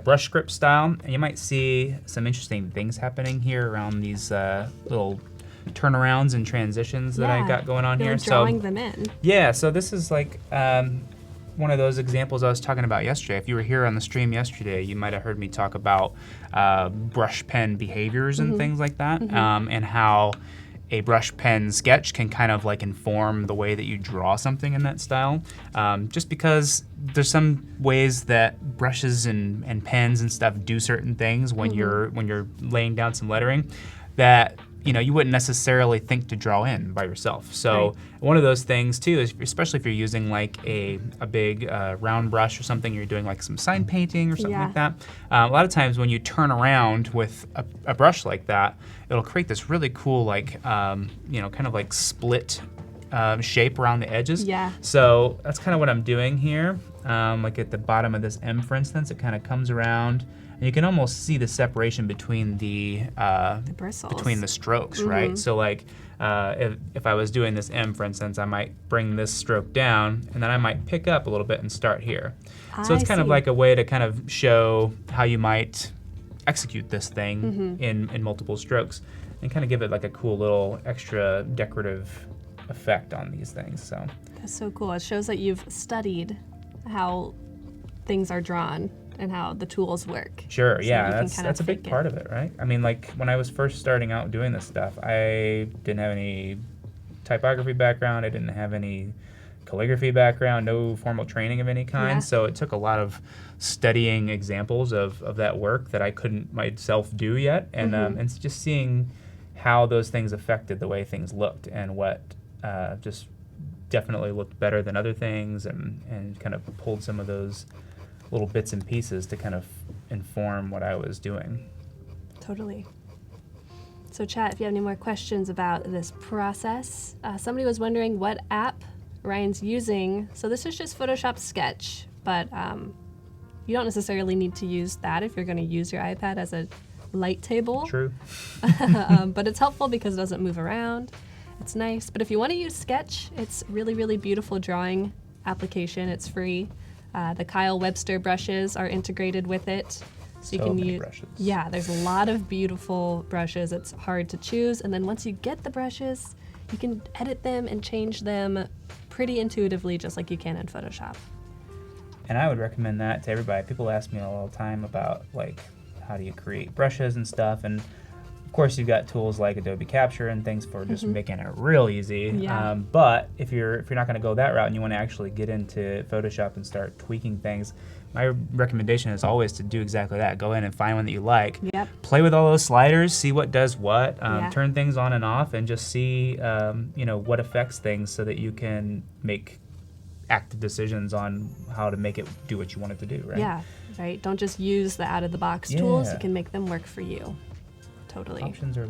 brush script style, and you might see some interesting things happening here around these little turnarounds and transitions that I got going on You're here. drawing them in. Yeah, so this is like one of those examples I was talking about yesterday. If you were here on the stream yesterday, you might have heard me talk about brush pen behaviors and things like that, and how a brush pen sketch can kind of like inform the way that you draw something in that style. Just because there's some ways that brushes and pens and stuff do certain things when you're laying down some lettering that you wouldn't necessarily think to draw in by yourself. So one of those things too is, especially if you're using like a big round brush or something, you're doing like some sign painting or something like that. A lot of times when you turn around with a brush like that, it'll create this really cool like kind of like split shape around the edges. Yeah. So that's kind of what I'm doing here. Like at the bottom of this M, for instance, it kind of comes around. And you can almost see the separation between the bristles. between the strokes, right? So like if I was doing this M, for instance, I might bring this stroke down, and then I might pick up a little bit and start here. So it's kind of like a way to kind of show how you might execute this thing in multiple strokes, and kind of give it like a cool little extra decorative effect on these things. So that's so cool. It shows that you've studied how things are drawn and how the tools work. Sure, so yeah, that's a big part of it, right? I mean, like when I was first starting out doing this stuff, I didn't have any typography background, I didn't have any calligraphy background, no formal training of any kind, so it took a lot of studying examples of that work that I couldn't myself do yet, and and just seeing how those things affected the way things looked and what just definitely looked better than other things, and kind of pulled some of those little bits and pieces to kind of inform what I was doing. Totally. So chat, if you have any more questions about this process. Somebody was wondering what app Ryan's using. So this is just Photoshop Sketch, but you don't necessarily need to use that if you're going to use your iPad as a light table. True. But it's helpful because it doesn't move around. It's nice. But if you want to use Sketch, it's really, really beautiful drawing application. It's free. The Kyle Webster brushes are integrated with it. So you can use brushes. Yeah, there's a lot of beautiful brushes. It's hard to choose. And then once you get the brushes, you can edit them and change them pretty intuitively, just like you can in Photoshop. And I would recommend that to everybody. People ask me all the time about like how do you create brushes and stuff, and of course you've got tools like Adobe Capture and things for just making it real easy. Yeah. But if you're not going to go that route and you want to actually get into Photoshop and start tweaking things, my recommendation is always to do exactly that. Go in and find one that you like. Yep. Play with all those sliders, see what does what, Yeah. turn things on and off, and just see what affects things so that you can make active decisions on how to make it do what you want it to do, right? Yeah, right. Don't just use the out-of-the-box tools. Yeah. You can make them work for you. Totally. Options are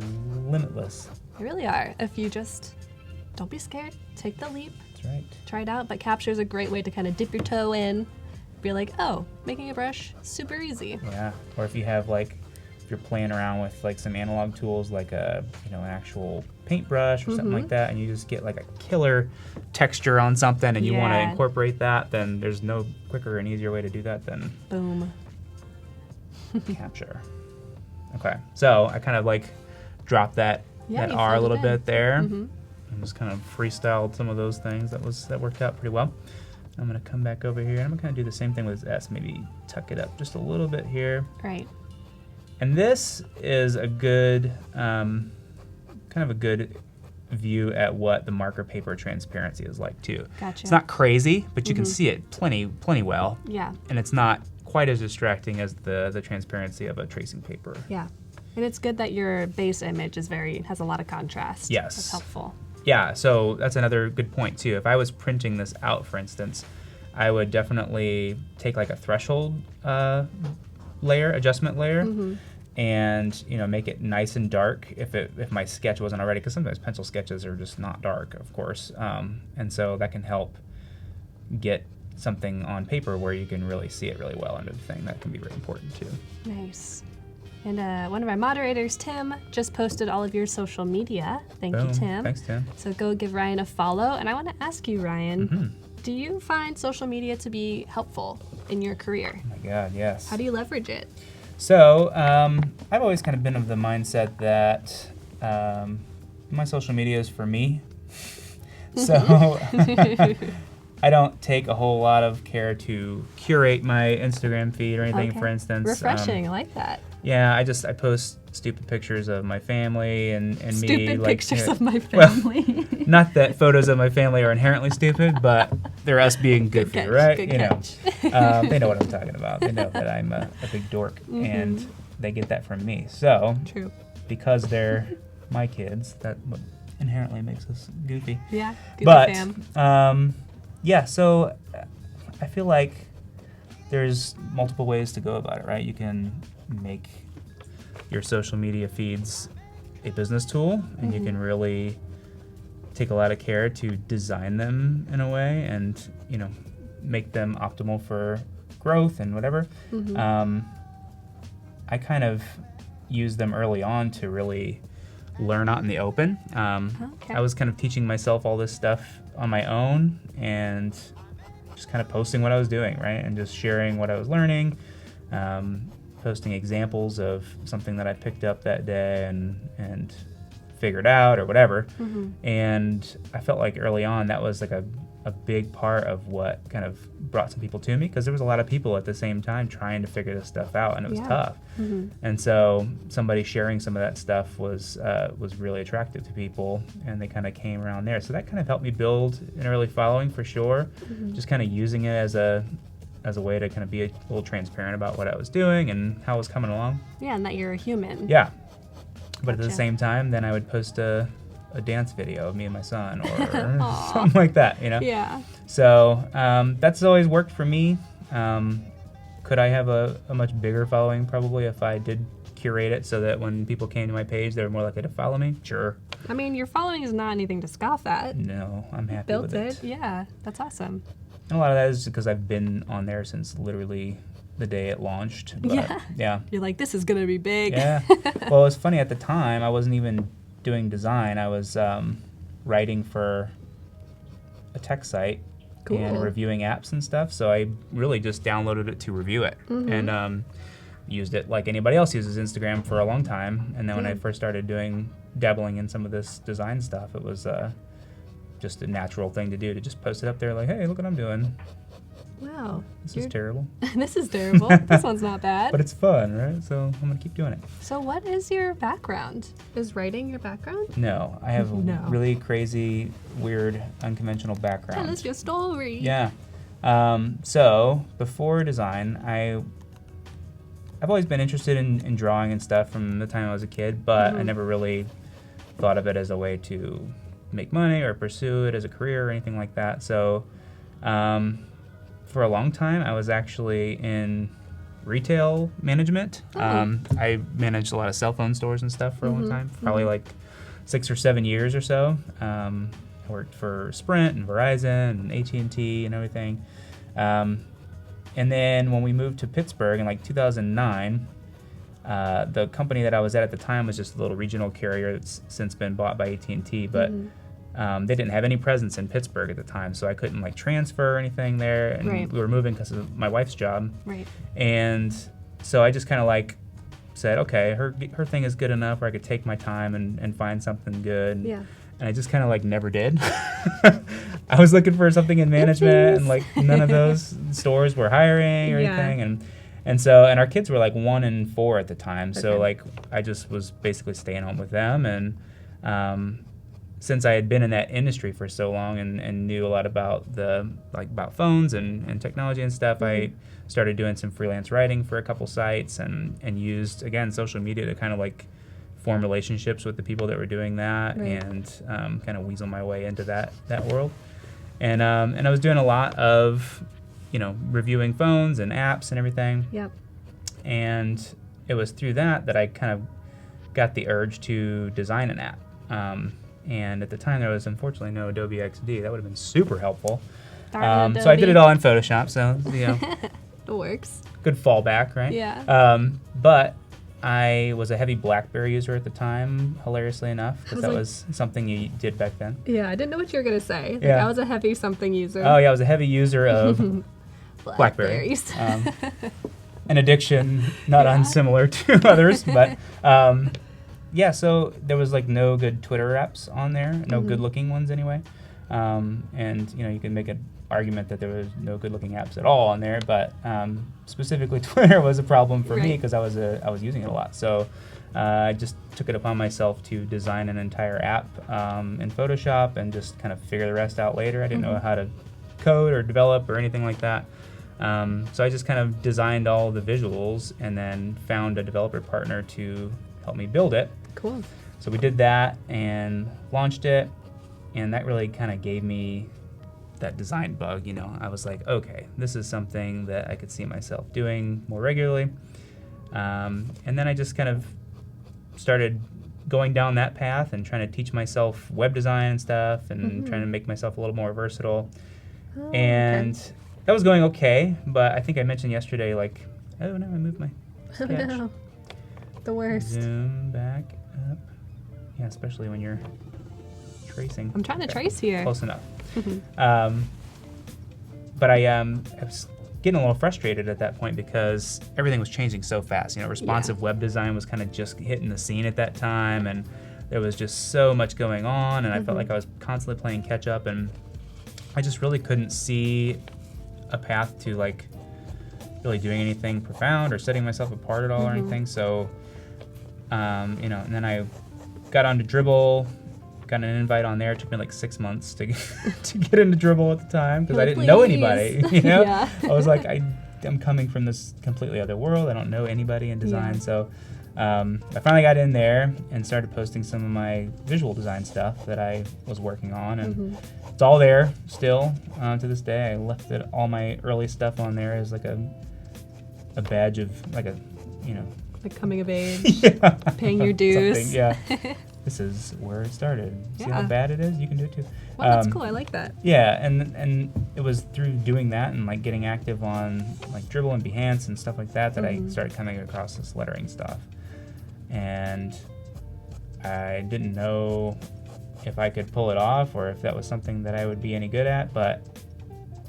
limitless. They really are. If you just don't be scared, take the leap, That's right. try it out. But Capture is a great way to kind of dip your toe in, be like, oh, making a brush, super easy. Yeah. Or if you have like, if you're playing around with like some analog tools like an actual paintbrush or something like that, and you just get like a killer texture on something and you want to Yeah. incorporate that, then there's no quicker and easier way to do that than Boom. Capture. Okay, so I kind of like dropped that Yeah, you R a filled little it in. bit there, and just kind of freestyled some of those things. That worked out pretty well. I'm gonna come back over here and I'm gonna kind of do the same thing with this S. Maybe tuck it up just a little bit here. Right. And this is a good, kind of a good view at what the marker paper transparency is like too. Gotcha. It's not crazy, but you can see it plenty well, Yeah. and it's not quite as distracting as the transparency of a tracing paper. Yeah. And it's good that your base image has a lot of contrast. Yes. That's helpful. Yeah, so that's another good point too. If I was printing this out, for instance, I would definitely take like a threshold adjustment layer, and make it nice and dark if my sketch wasn't already, because sometimes pencil sketches are just not dark, of course, and so that can help get something on paper where you can really see it really well under the thing. That can be really important too. Nice. And one of our moderators, Tim, just posted all of your social media. Thank you, Tim. Thanks, Tim. So go give Ryan a follow. And I want to ask you, Ryan, do you find social media to be helpful in your career? Oh my God, yes. How do you leverage it? So I've always kind of been of the mindset that my social media is for me. So I don't take a whole lot of care to curate my Instagram feed or anything, for instance. Refreshing, I like that. Yeah, I post stupid pictures of my family and me. Stupid like, pictures of my family. Well, not that photos of my family are inherently stupid, but they're us being goofy, catch, right? good You catch. know, they know what I'm talking about. They know that I'm a big dork, and they get that from me. So, True. because they're my kids, that inherently makes us goofy. Yeah, goofy But fam. yeah, so I feel like there's multiple ways to go about it, right? You can make your social media feeds a business tool, and you can really take a lot of care to design them in a way and, you know, make them optimal for growth and whatever. I kind of used them early on to really learn out in the open. I was kind of teaching myself all this stuff on my own and just kind of posting what I was doing, right? And just sharing what I was learning, posting examples of something that I picked up that day and figured out or whatever. And I felt like early on that was like a big part of what kind of brought some people to me, because there was a lot of people at the same time trying to figure this stuff out, and it was tough. And so somebody sharing some of that stuff was really attractive to people, and they kind of came around there. So that kind of helped me build an early following for sure. Just kind of using it as a way to kind of be a little transparent about what I was doing and how I was coming along. Yeah, and that you're a human. Yeah. But at the Gotcha. same time, then I would post a dance video of me and my son or something like that, you know? Yeah. So that's always worked for me. Could I have a much bigger following? Probably, if I did curate it so that when people came to my page, they were more likely to follow me. Sure. I mean, your following is not anything to scoff at. No, I'm happy Built with it. Yeah, that's awesome. And a lot of that is because I've been on there since literally the day it launched. But, yeah. You're like, this is going to be big. Yeah. Well, it was funny at the time. I wasn't even doing design. I was writing for a tech site and reviewing apps and stuff. So I really just downloaded it to review it and used it like anybody else uses Instagram for a long time. And then when I first started dabbling in some of this design stuff, it was just a natural thing to do, to just post it up there like, hey, look what I'm doing. Wow. This is terrible. This is terrible. This one's not bad. But it's fun, right? So I'm going to keep doing it. So what is your background? Is writing your background? No, I have a really crazy, weird, unconventional background. Tell us your story. Yeah. So before design, I've always been interested in drawing and stuff from the time I was a kid, but I never really thought of it as a way to make money or pursue it as a career or anything like that. So for a long time, I was actually in retail management. I managed a lot of cell phone stores and stuff for a long time, probably like 6 or 7 years or so. I worked for Sprint and Verizon and AT&T and everything. And then when we moved to Pittsburgh in like 2009, the company that I was at the time was just a little regional carrier that's since been bought by AT&T, but they didn't have any presence in Pittsburgh at the time, so I couldn't like transfer or anything there, and we were moving because of my wife's job. And so I just kind of like said, okay, her thing is good enough where I could take my time and find something good. And I just kind of like never did. I was looking for something in management, and like none of those stores were hiring or anything, and our kids were like 1 and 4 at the time, so like I just was basically staying home with them. And since I had been in that industry for so long and knew a lot about about phones and technology and stuff, I started doing some freelance writing for a couple sites and used, again, social media to kind of like form relationships with the people that were doing that and kind of weasel my way into that world. And I was doing a lot of, reviewing phones and apps and everything. And it was through that I kind of got the urge to design an app. And at the time, there was unfortunately no Adobe XD. That would have been super helpful. So I did it all in Photoshop. So it works. Good fallback, right? Yeah. But I was a heavy BlackBerry user at the time, hilariously enough, because that like- was something you did back then. Yeah, I didn't know what you were going to say. Like, Yeah. I was a heavy something user. Oh yeah, I was a heavy user of BlackBerry. Blackberries. An addiction not Yeah. unsimilar to others, but yeah. So there was like no good Twitter apps on there, no good-looking ones anyway. And you can make an argument that there was no good-looking apps at all on there, but specifically Twitter was a problem for me Right. because I was using it a lot. So I just took it upon myself to design an entire app in Photoshop and just kind of figure the rest out later. I didn't know how to code or develop or anything like that. So I just kind of designed all the visuals and then found a developer partner to help me build it. Cool. So we did that and launched it, and that really kind of gave me that design bug. I was like, okay, this is something that I could see myself doing more regularly. And then I just kind of started going down that path and trying to teach myself web design and stuff and trying to make myself a little more versatile. Oh, And that was going okay, but I think I mentioned yesterday, like, oh no, I moved my Oh, sketch. no. The worst. Zoom back up. Yeah, especially when you're tracing. I'm trying to trace here. Close enough. But I was getting a little frustrated at that point because everything was changing so fast. Responsive web design was kind of just hitting the scene at that time, and there was just so much going on, and I felt like I was constantly playing catch up, and I just really couldn't see a path to like really doing anything profound or setting myself apart at all or anything. So, and then I got onto Dribbble, got an invite on there. It took me like 6 months to get into Dribbble at the time because I didn't know anybody. Yeah. I was like, I'm coming from this completely other world. I don't know anybody in design. Yeah. So I finally got in there and started posting some of my visual design stuff that I was working on, and it's all there still to this day. I left all my early stuff on there as like a badge of like a, Like coming of age, yeah, paying your dues. something, yeah. This is where it started. See how Yeah. bad it is? You can do it too. Well, that's cool. I like that. Yeah, and it was through doing that and like getting active on like Dribbble and Behance and stuff like that that I started coming across this lettering stuff. And I didn't know if I could pull it off or if that was something that I would be any good at, but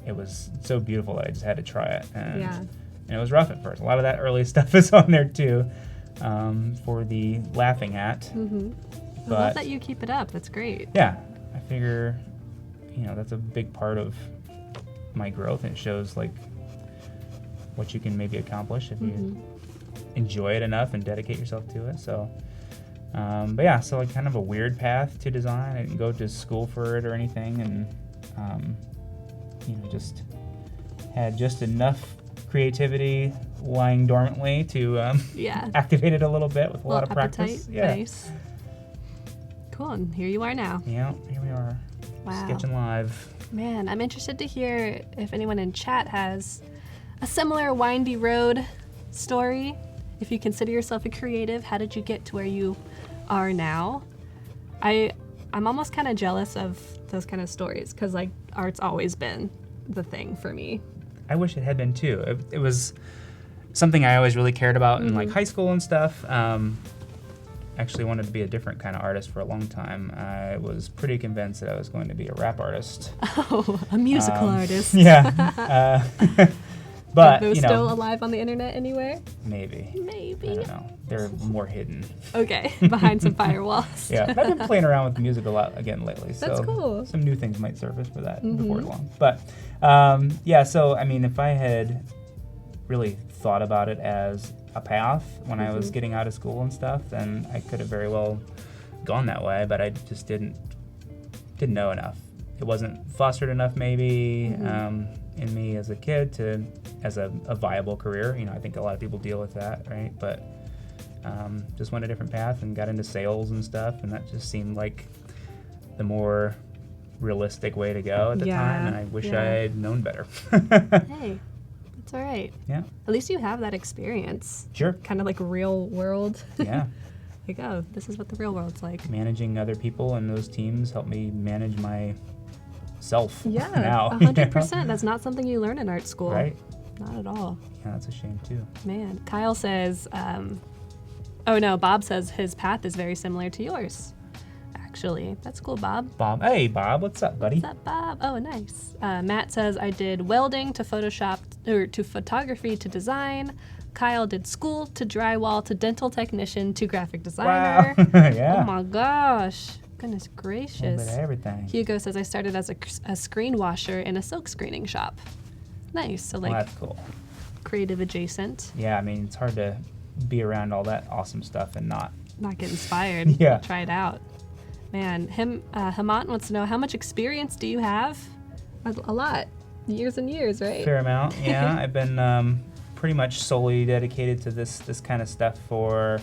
it was so beautiful that I just had to try it. And, and it was rough at first. A lot of that early stuff is on there too, for the laughing at. I love that you keep it up. That's great. Yeah, I figure, that's a big part of my growth, and it shows like what you can maybe accomplish if you enjoy it enough and dedicate yourself to it. So, but yeah, so like kind of a weird path to design. I didn't go to school for it or anything, and just had just enough creativity lying dormantly to activate it a little bit with a lot of practice. Yeah. Nice. Cool, and here you are now. Yeah, here we are. Wow. Sketching live. Man, I'm interested to hear if anyone in chat has a similar windy road story. If you consider yourself a creative, how did you get to where you are now? I'm almost kind of jealous of those kind of stories because like art's always been the thing for me. I wish it had been too. It was something I always really cared about in like high school and stuff. Actually wanted to be a different kind of artist for a long time. I was pretty convinced that I was going to be a rap artist. Oh, a musical artist. Yeah. But, Are those still alive on the internet anywhere? Maybe. Maybe. I don't know. They're more hidden. Okay, behind some firewalls. Yeah, I've been playing around with music a lot again lately. So That's cool. Some new things might surface for that before long. But so I mean, if I had really thought about it as a path when I was getting out of school and stuff, then I could have very well gone that way. But I just didn't know enough. It wasn't fostered enough, maybe, in me as a kid as a viable career. I think a lot of people deal with that, right? But just went a different path and got into sales and stuff, and that just seemed like the more realistic way to go at the time, and I wish I had known better. Hey, that's all right. Yeah. At least you have that experience. Sure. Kind of like real world. Yeah. Like, oh, this is what the real world's like. Managing other people and those teams helped me manage myself Yeah, now. 100%. That's not something you learn in art school. Right? Not at all. Yeah, that's a shame too. Man, Kyle says, Oh no, Bob says his path is very similar to yours. Actually, that's cool, Bob. Bob, hey Bob, what's up, buddy? What's up, Bob? Oh, nice. Matt says I did welding to Photoshop or to photography to design. Kyle did school to drywall to dental technician to graphic designer. Wow. Yeah. Oh my gosh. Goodness A gracious. little bit of everything. Hugo says I started as a screen washer in a silk screening shop. Nice. So like Well, that's cool. creative adjacent. Yeah, I mean, it's hard to be around all that awesome stuff and not. Not get inspired. Yeah. Try it out. Man, Hamant wants to know, how much experience do you have? A lot. Years and years, right? Fair amount, yeah. I've been pretty much solely dedicated to this kind of stuff for,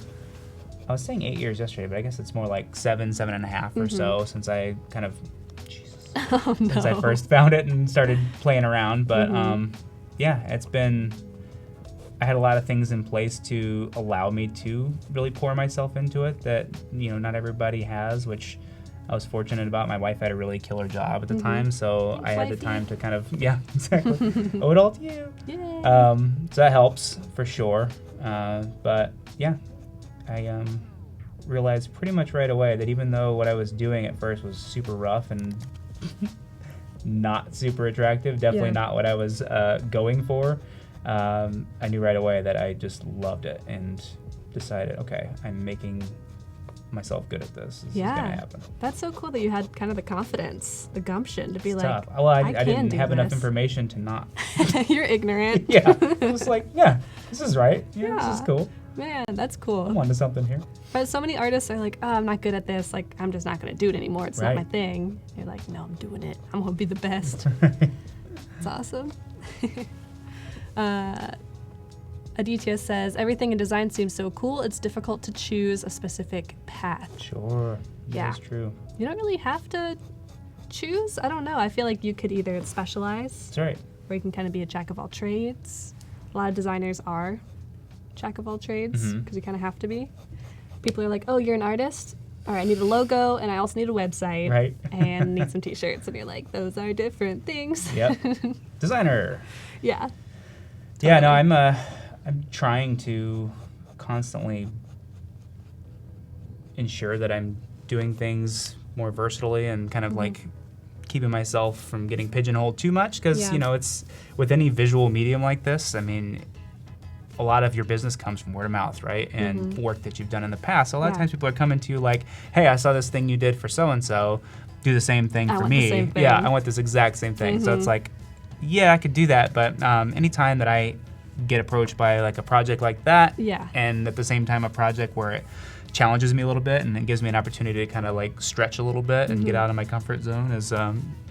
I was saying 8 years yesterday, but I guess it's more like 7.5 or so since I kind of, Oh, no. since I first found it and started playing around. But yeah, it's been, I had a lot of things in place to allow me to really pour myself into it that, you know, not everybody has, which I was fortunate about. My wife had a really killer job at the time, so Thanks, I had the wifey. time to kind of, yeah, exactly. Owe it all to you. Yay. So that helps for sure. But yeah, I realized pretty much right away that even though what I was doing at first was super rough and not super attractive, definitely Yeah. not what I was going for, I knew right away that I just loved it and decided, okay, I'm making myself good at this. This is gonna happen. That's so cool that you had kind of the confidence, the gumption to be It's like, tough. Well, I can didn't do have enough this. information to not. You're ignorant. Yeah, I was like, yeah, this is right. Yeah, this is Yeah. cool. Man, that's I'm cool. onto something here. But so many artists are like, oh, I'm not good at this. Like, I'm just not going to do it anymore. It's not Right. my thing. You're like, no, I'm doing it. I'm going to be the best. It's awesome. Aditya says, everything in design seems so cool. It's difficult to choose a specific path. Sure. Yeah. That's true. You don't really have to choose. I don't know. I feel like you could either specialize That's right. or you can kind of be a jack of all trades. A lot of designers are jack of all trades because you kind of have to be. People are like, oh, you're an artist? All right, I need a logo and I also need a website Right. and need some t-shirts. And you're like, those are different things. Yep. Designer. Yeah. Yeah, no, I'm trying to constantly ensure that I'm doing things more versatilely and kind of like keeping myself from getting pigeonholed too much because, Yeah. you know, it's with any visual medium like this, I mean, a lot of your business comes from word of mouth, right? And work that you've done in the past. So a lot of Yeah. times people are coming to you like, hey, I saw this thing you did for so-and-so. Do the same thing I for want the me. same thing. Yeah, I want this exact same thing. So it's like, yeah, I could do that. But anytime that I get approached by like a project like that, Yeah. and at the same time a project where it challenges me a little bit and it gives me an opportunity to kind of like stretch a little bit and get out of my comfort zone, as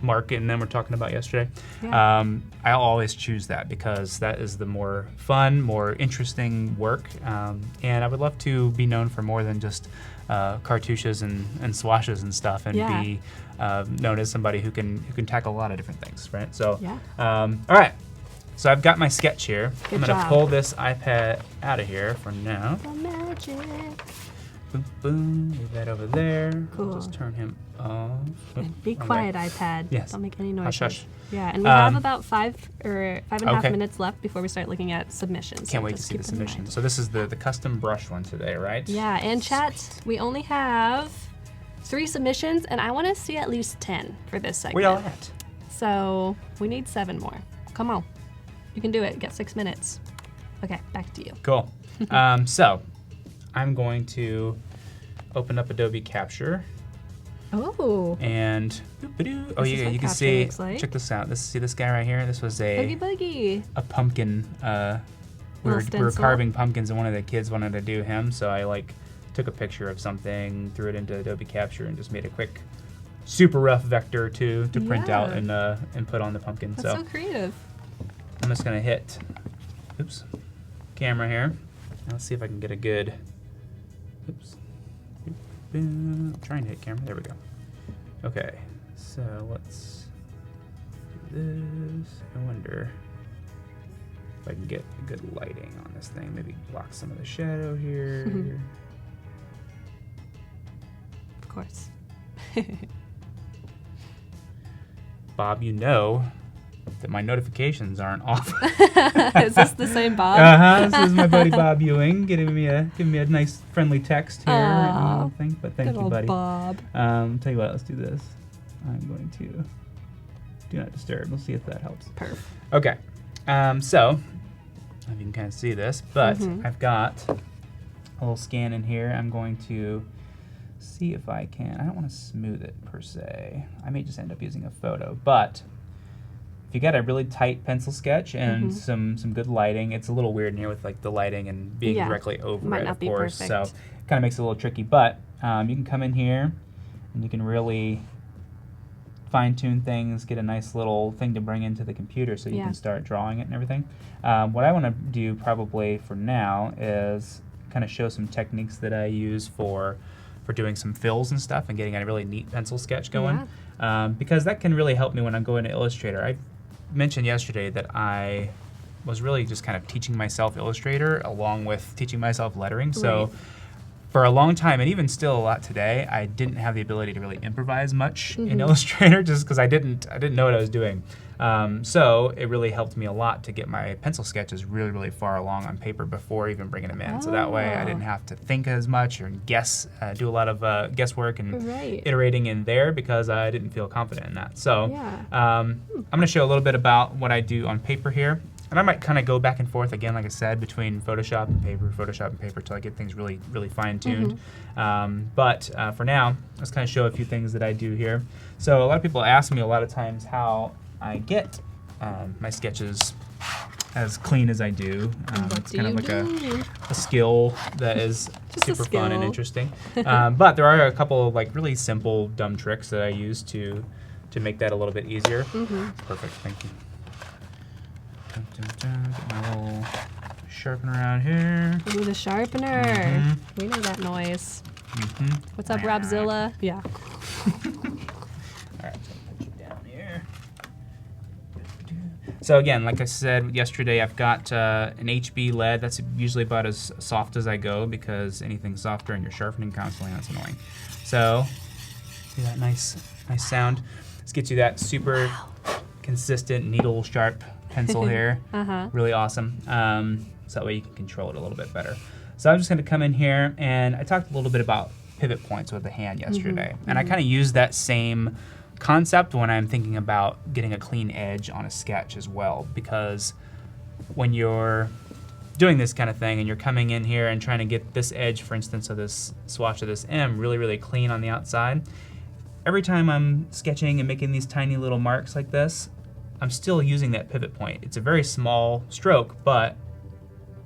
Mark and them were talking about yesterday. Yeah. I'll always choose that because that is the more fun, more interesting work, and I would love to be known for more than just cartouches and swashes and stuff, and Yeah. be known as somebody who can tackle a lot of different things, right? So, Yeah. all right. So I've got my sketch here. Good I'm gonna job. pull this iPad out of here for now. The magic. Boom, boom. Leave that over there. Cool. I'll just turn him off. And be Wrong quiet, way. iPad. Yes. Don't make any noises. Hush, hush. Yeah, and we have Um, about 5.5 okay. minutes left before we start looking at submissions. Can't so wait to just see the keep that in mind. submission. So this is the custom brush one today, right? Yeah, and chat, we only have 3 submissions, and I want to see at least 10 for this segment. Where y'all at? So we need 7 more. Come on. You can do it. Get 6 minutes. Okay, back to you. Cool. So I'm going to open up Adobe Capture Oh, and boop-a-doo. Oh This is yeah, what you can Capture see. looks like. Check this out. See this guy right here. This was boogie boogie. a pumpkin. We were stencil. carving pumpkins, and one of the kids wanted to do him, so I like took a picture of something, threw it into Adobe Capture, and just made a quick, super rough vector to print out Yeah. and put on the pumpkin. That's so creative. I'm just gonna hit, camera here. Let's see if I can get a good, I'm trying to hit camera. There we go. Okay, so let's do this. I wonder if I can get good lighting on this thing. Maybe block some of the shadow here. Of course. Bob, you know that my notifications aren't off. Is this the same Bob? This is my buddy Bob Ewing giving me a nice friendly text here. Aw, But thank good you, old buddy. Bob. Tell you what, let's do this. I'm going to do not disturb. We'll see if that helps. Perf. Okay. So, I don't know if you can kind of see this, but I've got a little scan in here. I'm going to see if I can. I don't want to smooth it per se. I may just end up using a photo, but if you got a really tight pencil sketch and some good lighting, it's a little weird in here with like the lighting and being directly over Might it, not of be course. perfect. So it kind of makes it a little tricky, but you can come in here and you can really fine-tune things, get a nice little thing to bring into the computer so you can start drawing it and everything. What I want to do probably for now is kind of show some techniques that I use for doing some fills and stuff and getting a really neat pencil sketch going, because that can really help me when I'm going to Illustrator. I mentioned yesterday that I was really just kind of teaching myself Illustrator along with teaching myself lettering. So for a long time, and even still a lot today, I didn't have the ability to really improvise much in Illustrator just because I didn't know what I was doing. So it really helped me a lot to get my pencil sketches really, really far along on paper before even bringing them in. So that way I didn't have to think as much or guess, do a lot of guesswork and iterating in there because I didn't feel confident in that. So I'm going to show a little bit about what I do on paper here. And I might kind of go back and forth again, like I said, between Photoshop and paper till I get things really, really fine-tuned. But for now, let's kind of show a few things that I do here. So a lot of people ask me a lot of times how I get my sketches as clean as I do. It's kind of like a skill that is super fun and interesting. But there are a couple of like really simple, dumb tricks that I use to make that a little bit easier. Perfect, thank you. Get my little sharpener out here. Ooh, the sharpener. We know that noise. What's up, Robzilla? Yeah. All right, so I'll put you down here. So again, like I said yesterday, I've got an HB lead. That's usually about as soft as I go because anything softer and you're sharpening constantly, that's annoying. So, see that nice sound? This gets you that super consistent needle sharp pencil here. Really awesome. So that way you can control it a little bit better. So I'm just going to come in here, and I talked a little bit about pivot points with the hand yesterday. And I kind of use that same concept when I'm thinking about getting a clean edge on a sketch as well, because when you're doing this kind of thing and you're coming in here and trying to get this edge, for instance, of this swatch of this M really, really clean on the outside, every time I'm sketching and making these tiny little marks like this, I'm still using that pivot point. It's a very small stroke, but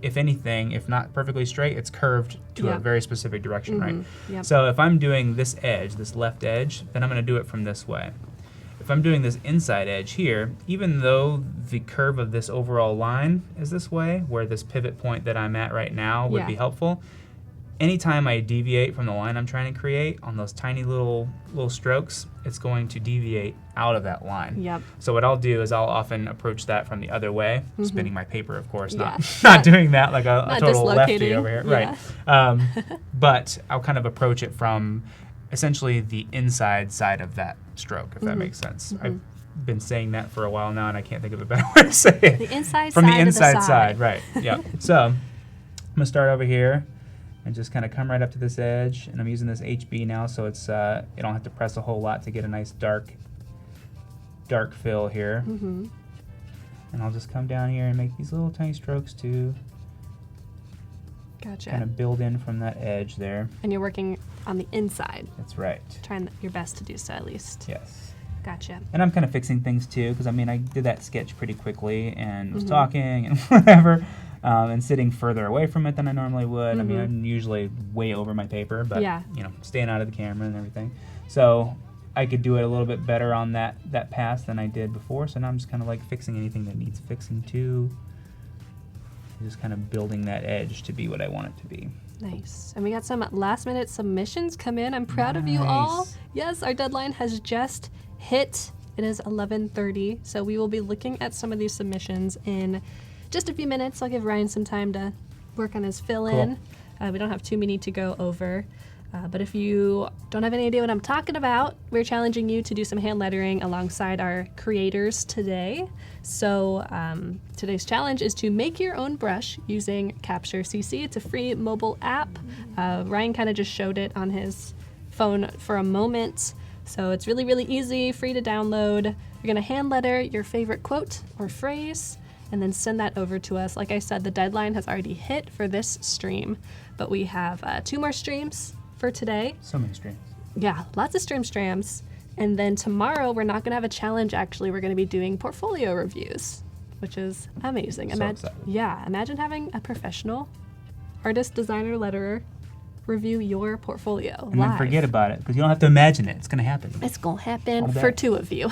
if anything, if not perfectly straight, it's curved to a very specific direction, right? So if I'm doing this edge, this left edge, then I'm gonna do it from this way. If I'm doing this inside edge here, even though the curve of this overall line is this way, where this pivot point that I'm at right now would be helpful, anytime I deviate from the line I'm trying to create on those tiny little strokes, it's going to deviate out of that line. So what I'll do is I'll often approach that from the other way, spinning my paper, of course, not doing that like a total lefty over here, right? But I'll kind of approach it from essentially the inside side of that stroke, if that makes sense. I've been saying that for a while now, and I can't think of a better way to say it. The inside from side the inside of the side, right? Yeah. So I'm gonna start over here and just kind of come right up to this edge, and I'm using this HB now, so it's you don't have to press a whole lot to get a nice dark fill here. And I'll just come down here and make these little tiny strokes to kind of build in from that edge there. And you're working on the inside. That's right. Trying your best to do so, at least. Yes. Gotcha. And I'm kind of fixing things too, because I mean, I did that sketch pretty quickly and was talking and whatever. And sitting further away from it than I normally would. I mean, I'm usually way over my paper, but you know, staying out of the camera and everything. So I could do it a little bit better on that pass than I did before. So now I'm just kind of like fixing anything that needs fixing too. Just kind of building that edge to be what I want it to be. Nice. And we got some last minute submissions come in. I'm proud of you all. Yes, our deadline has just hit. It is 11:30. So we will be looking at some of these submissions in just a few minutes. I'll give Ryan some time to work on his fill-in. We don't have too many to go over. But if you don't have any idea what I'm talking about, we're challenging you to do some hand lettering alongside our creators today. So today's challenge is to make your own brush using Capture CC. It's a free mobile app. Ryan kind of just showed it on his phone for a moment. So it's really, really easy, free to download. You're going to hand letter your favorite quote or phrase and then send that over to us. Like I said, the deadline has already hit for this stream, but we have 2 more streams for today. So many streams. Yeah, lots of streams. And then tomorrow, we're not going to have a challenge, actually. We're going to be doing portfolio reviews, which is amazing. So excited. Yeah, imagine having a professional artist, designer, letterer review your portfolio And live. then forget about it, because you don't have to imagine it. It's going to happen. It's going to happen All for day. 2 of you,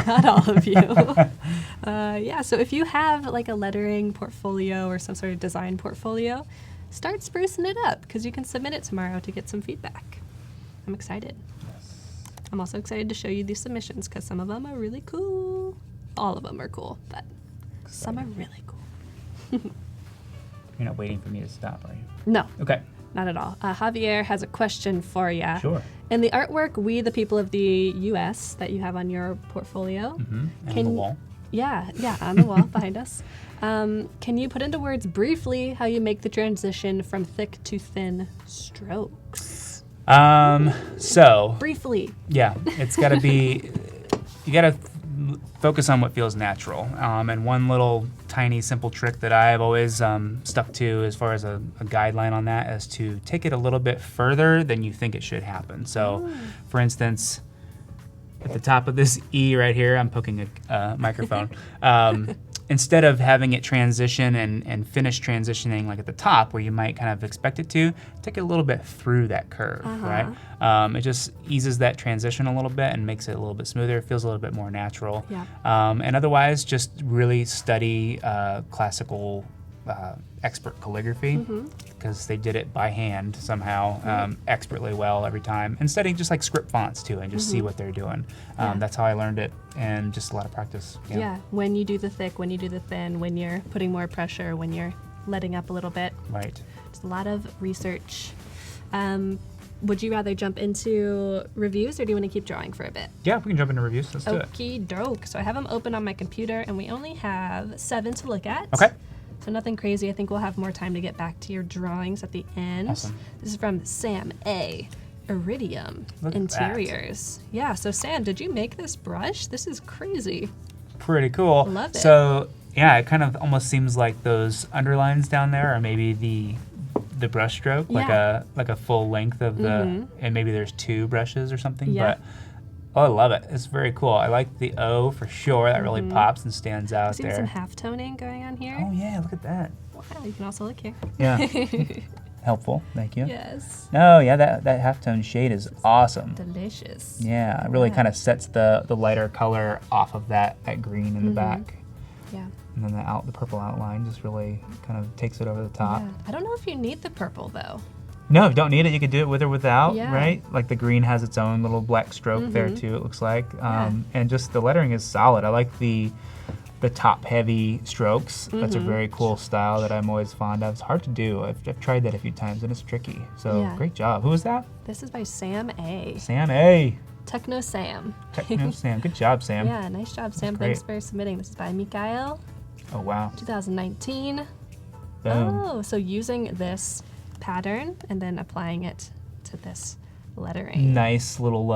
not all of you. Yeah, so if you have like a lettering portfolio or some sort of design portfolio, start sprucing it up, because you can submit it tomorrow to get some feedback. I'm excited. I'm also excited to show you these submissions, because some of them are really cool. All of them are cool, but some are really cool. You're not waiting for me to stop, are you? No, Okay. not at all. Javier has a question for you. Sure. In the artwork, We the People of the U.S. that you have on your portfolio, And on the wall. Yeah, on the wall behind us. Can you put into words briefly how you make the transition from thick to thin strokes? So, Briefly. yeah, it's got to be, you got to focus on what feels natural. And one little tiny simple trick that I've always stuck to as far as a guideline on that is to take it a little bit further than you think it should happen. So, for instance, at the top of this E right here, I'm poking a microphone. Instead of having it transition and finish transitioning like at the top where you might kind of expect it to, take it a little bit through that curve, right? It just eases that transition a little bit and makes it a little bit smoother. It feels a little bit more natural. Yeah. And otherwise, just really study classical expert calligraphy, because they did it by hand somehow expertly well every time, and studying just like script fonts too, and just see what they're doing. That's how I learned it, and just a lot of practice. Yeah, when you do the thick, when you do the thin, when you're putting more pressure, when you're letting up a little bit. Right. Just a lot of research. Would you rather jump into reviews, or do you want to keep drawing for a bit? Yeah, we can jump into reviews. Let's do it. Okie doke. So I have them open on my computer, and we only have 7 to look at. Okay. So nothing crazy. I think we'll have more time to get back to your drawings at the end. Awesome. This is from Sam A. Iridium Look at Interiors. Yeah, so Sam, did you make this brush? This is crazy. Pretty cool. Love it. So yeah, it kind of almost seems like those underlines down there are maybe the brush stroke, Yeah. like a full length of the, and maybe there's 2 brushes or something. Yeah. But I love it. It's very cool. I like the O for sure. That really pops and stands out Seeing there. some half toning going on here. Oh yeah, look at that. Wow, you can also look here. Yeah. Helpful. Thank you. Yes. Oh yeah, that halftone shade is awesome. Delicious. Yeah, it really Yeah. kind of sets the lighter color off of that green in the back. Yeah. And then the purple outline just really kind of takes it over the top. Yeah. I don't know if you need the purple though. No, you don't need it. You can do it with or without, Yeah. right? Like the green has its own little black stroke there too, it looks like. Yeah. And just the lettering is solid. I like the top heavy strokes. That's a very cool style that I'm always fond of. It's hard to do. I've tried that a few times and it's tricky. So Yeah. great job. Who was that? This is by Sam A. Sam A. Techno Sam. Techno Sam. Good job, Sam. Yeah, nice job, Sam. great. Thanks for submitting. This is by Mikhail, Oh wow. 2019. Boom. Oh, so using this pattern and then applying it to this lettering. Nice little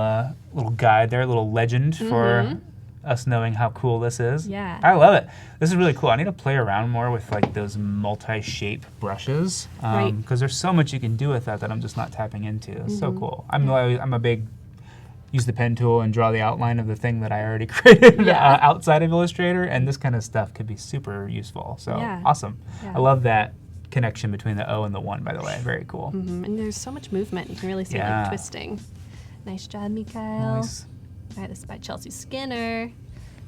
guide there, little legend for us knowing how cool this is. Yeah. I love it. This is really cool. I need to play around more with like those multi-shape brushes, Right. because there's so much you can do with that I'm just not tapping into. It's so cool. I'm a big use the pen tool and draw the outline of the thing that I already created Yeah. outside of Illustrator, and this kind of stuff could be super useful. So Yeah. awesome. Yeah. I love that connection between the O and the 1, by the way. Very cool. And there's so much movement. You can really see it Yeah. like twisting. Nice job, Mikhail. Nice. All right, this is by Chelsea Skinner.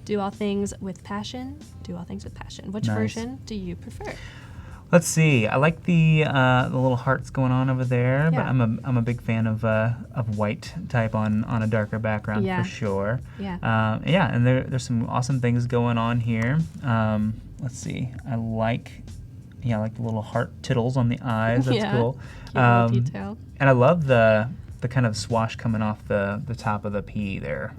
Do all things with passion. Do all things with passion. Which Nice. version do you prefer? Let's see. I like the little hearts going on over there, but Yeah. I'm a big fan of white type on a darker background Yeah. for sure. Yeah. Yeah, and there's some awesome things going on here. Let's see. I like Yeah, like the little heart tittles on the eyes. That's Yeah. cool. Cute little detail. And I love the kind of swash coming off the top of the P there.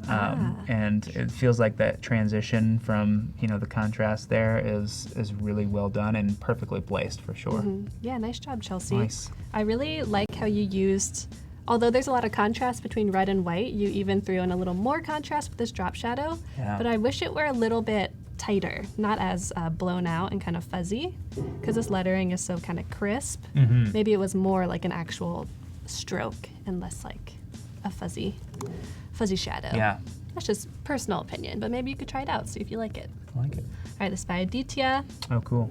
And it feels like that transition from, the contrast there is really well done and perfectly placed for sure. Yeah, nice job, Chelsea. Nice. I really like how you used, although there's a lot of contrast between red and white, you even threw in a little more contrast with this drop shadow. Yeah. But I wish it were a little bit tighter, not as blown out and kind of fuzzy, because this lettering is so kind of crisp. Maybe it was more like an actual stroke and less like a fuzzy shadow. Yeah. That's just personal opinion, but maybe you could try it out, see if you like it. I like it. All right, this is by Aditya. Oh, cool.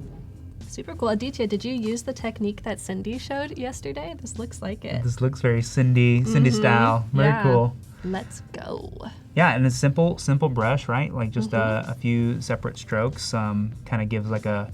Super cool. Aditya, did you use the technique that Cindy showed yesterday? This looks like it. This looks very Cindy style. Very cool. Let's go. Yeah, and a simple brush, right? Like just a few separate strokes. Kind of gives like a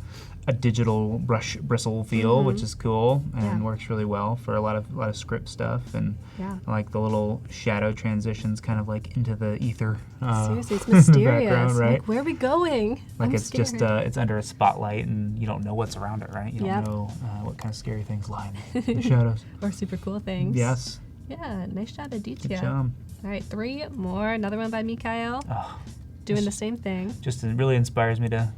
digital brush bristle feel, which is cool and works really well for a lot of script stuff. And I like the little shadow transitions, kind of like into the ether. Seriously, it's mysterious. Background, right? Like, where are we going? Like I'm it's scared. just it's under a spotlight, and you don't know what's around it, right? You don't know what kind of scary things lie in the shadows. Or super cool things. Yes. Yeah, nice job, Aditya. Good job. All right, 3 more. Another one by Mikhail. Oh, Doing the same thing. just it really inspires me to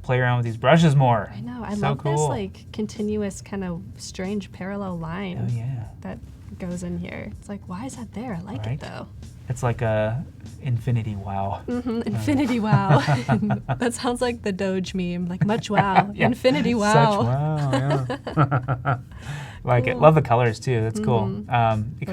play around with these brushes more. I know. I So love this cool. like continuous kind of strange parallel line Oh yeah. that goes in here. It's like, why is that there? I like Right? it though. It's like a infinity wow. Infinity wow. That sounds like the Doge meme. Like much wow. Yeah. Infinity wow. Such wow, yeah. Like it. Love the colors too. That's cool. You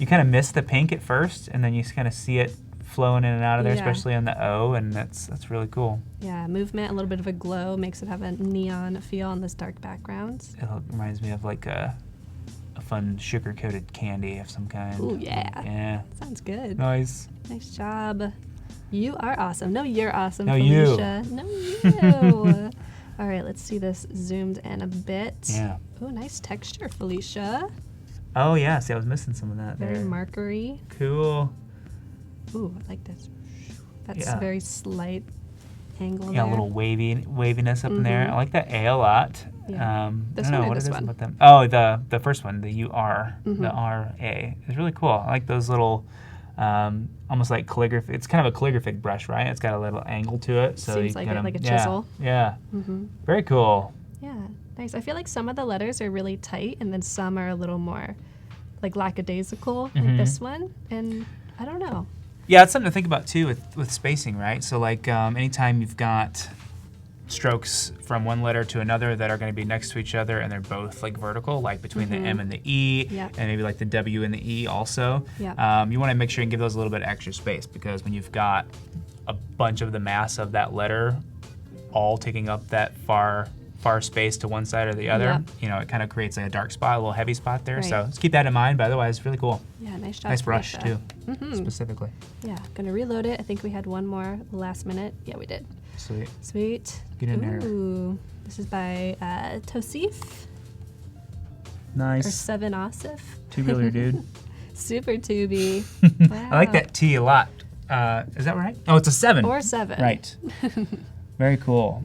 kind of miss the pink at first, and then you kind of see it flowing in and out of there, Yeah. especially on the O, and that's really cool. Yeah, movement, a little bit of a glow makes it have a neon feel on this dark background. It reminds me of like a fun sugar-coated candy of some kind. Ooh, yeah. Yeah. Sounds good. Nice. Nice job. You are awesome. No, you're awesome, No, you. Felicia. No, you. All right, let's see this zoomed in a bit. Yeah. Oh, nice texture, Felicia. Oh yeah. See, I was missing some of that Very there. markery. Cool. Ooh, I like this. That's Yeah. very slight angle Yeah, there. a little waviness up in there. I like that A a lot. Yeah. This I don't know one or what this it is one? about them. Oh, the first one, the UR, the RA. It's really cool. I like those little, almost like calligraphy. It's kind of a calligraphic brush, right? It's got a little angle to it, so Seems you like kind it, of like a chisel. Yeah. Very cool. Yeah, nice. I feel like some of the letters are really tight, and then some are a little more like lackadaisical, like this one. And I don't know. Yeah, it's something to think about too with spacing, right? So like anytime you've got strokes from one letter to another that are going to be next to each other and they're both like vertical, like between the M and the E, Yep. and maybe like the W and the E also. Yep. You want to make sure and give those a little bit of extra space, because when you've got a bunch of the mass of that letter all taking up that far space to one side or the other, Yep. it kind of creates like a dark spot, a little heavy spot there. Right. So let's keep that in mind. But otherwise, it's really cool. Yeah, nice job. Nice brush Felicia. too, specifically. Yeah, gonna reload it. I think we had one more last minute. Yeah, we did. Sweet. Sweet. Get in there. Ooh, this is by Tosif or Nice. Seven Asif. Tubular dude. Super tubey. Wow. I like that T a lot. Is that right? Oh, it's a 7. Or 7. Right. Very cool.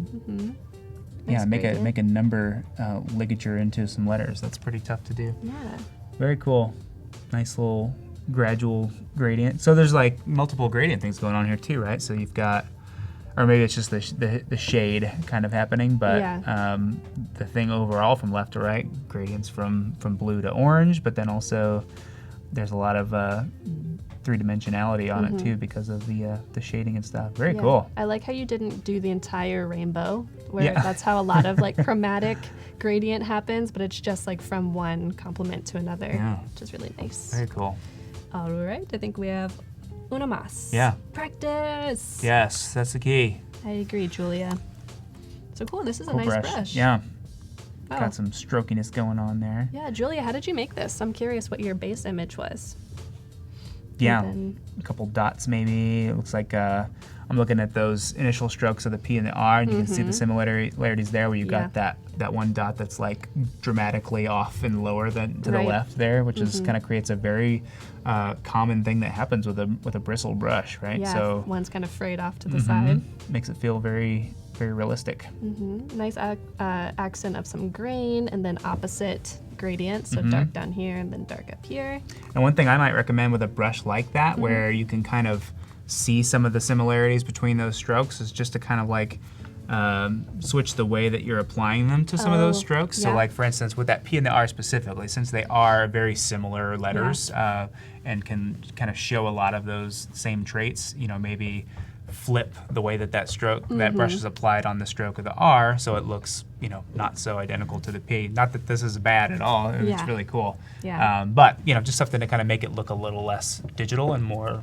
Yeah, Nice make gradient. a number ligature into some letters. That's pretty tough to do. Yeah. Very cool. Nice little gradual gradient. So there's like multiple gradient things going on here too, right? So you've got, or maybe it's just the shade kind of happening, but Yeah. the thing overall from left to right, gradients from blue to orange, but then also there's a lot of three-dimensionality on it too because of the shading and stuff. Very Yeah. cool. I like how you didn't do the entire rainbow, where Yeah. that's how a lot of like chromatic gradient happens, but it's just like from one complement to another, Yeah. which is really nice. Very cool. All right, I think we have una más. Yeah. Practice. Yes, that's the key. I agree, Julia. So cool. This is Cool a nice brush. Yeah, Oh. got some strokiness going on there. Yeah, Julia, how did you make this? I'm curious what your base image was. Yeah, And a couple dots maybe. It looks like I'm looking at those initial strokes of the P and the R, and you can see the similarities there where you got that one dot that's like dramatically off and lower than to the left there, which is kind of creates a very common thing that happens with a bristle brush, right? Yeah, so one's kind of frayed off to the side. Makes it feel very, very realistic. Nice accent of some grain, and then opposite gradient, so dark down here and then dark up here. And one thing I might recommend with a brush like that, where you can kind of see some of the similarities between those strokes, is just to kind of like switch the way that you're applying them to some of those strokes. So like, for instance, with that P and the R specifically, since they are very similar letters and can kind of show a lot of those same traits, you know, maybe flip the way that stroke, that brush is applied on the stroke of the R, so it looks, you know, not so identical to the P. Not that this is bad at all, it's really cool. But, you know, just something to kind of make it look a little less digital and more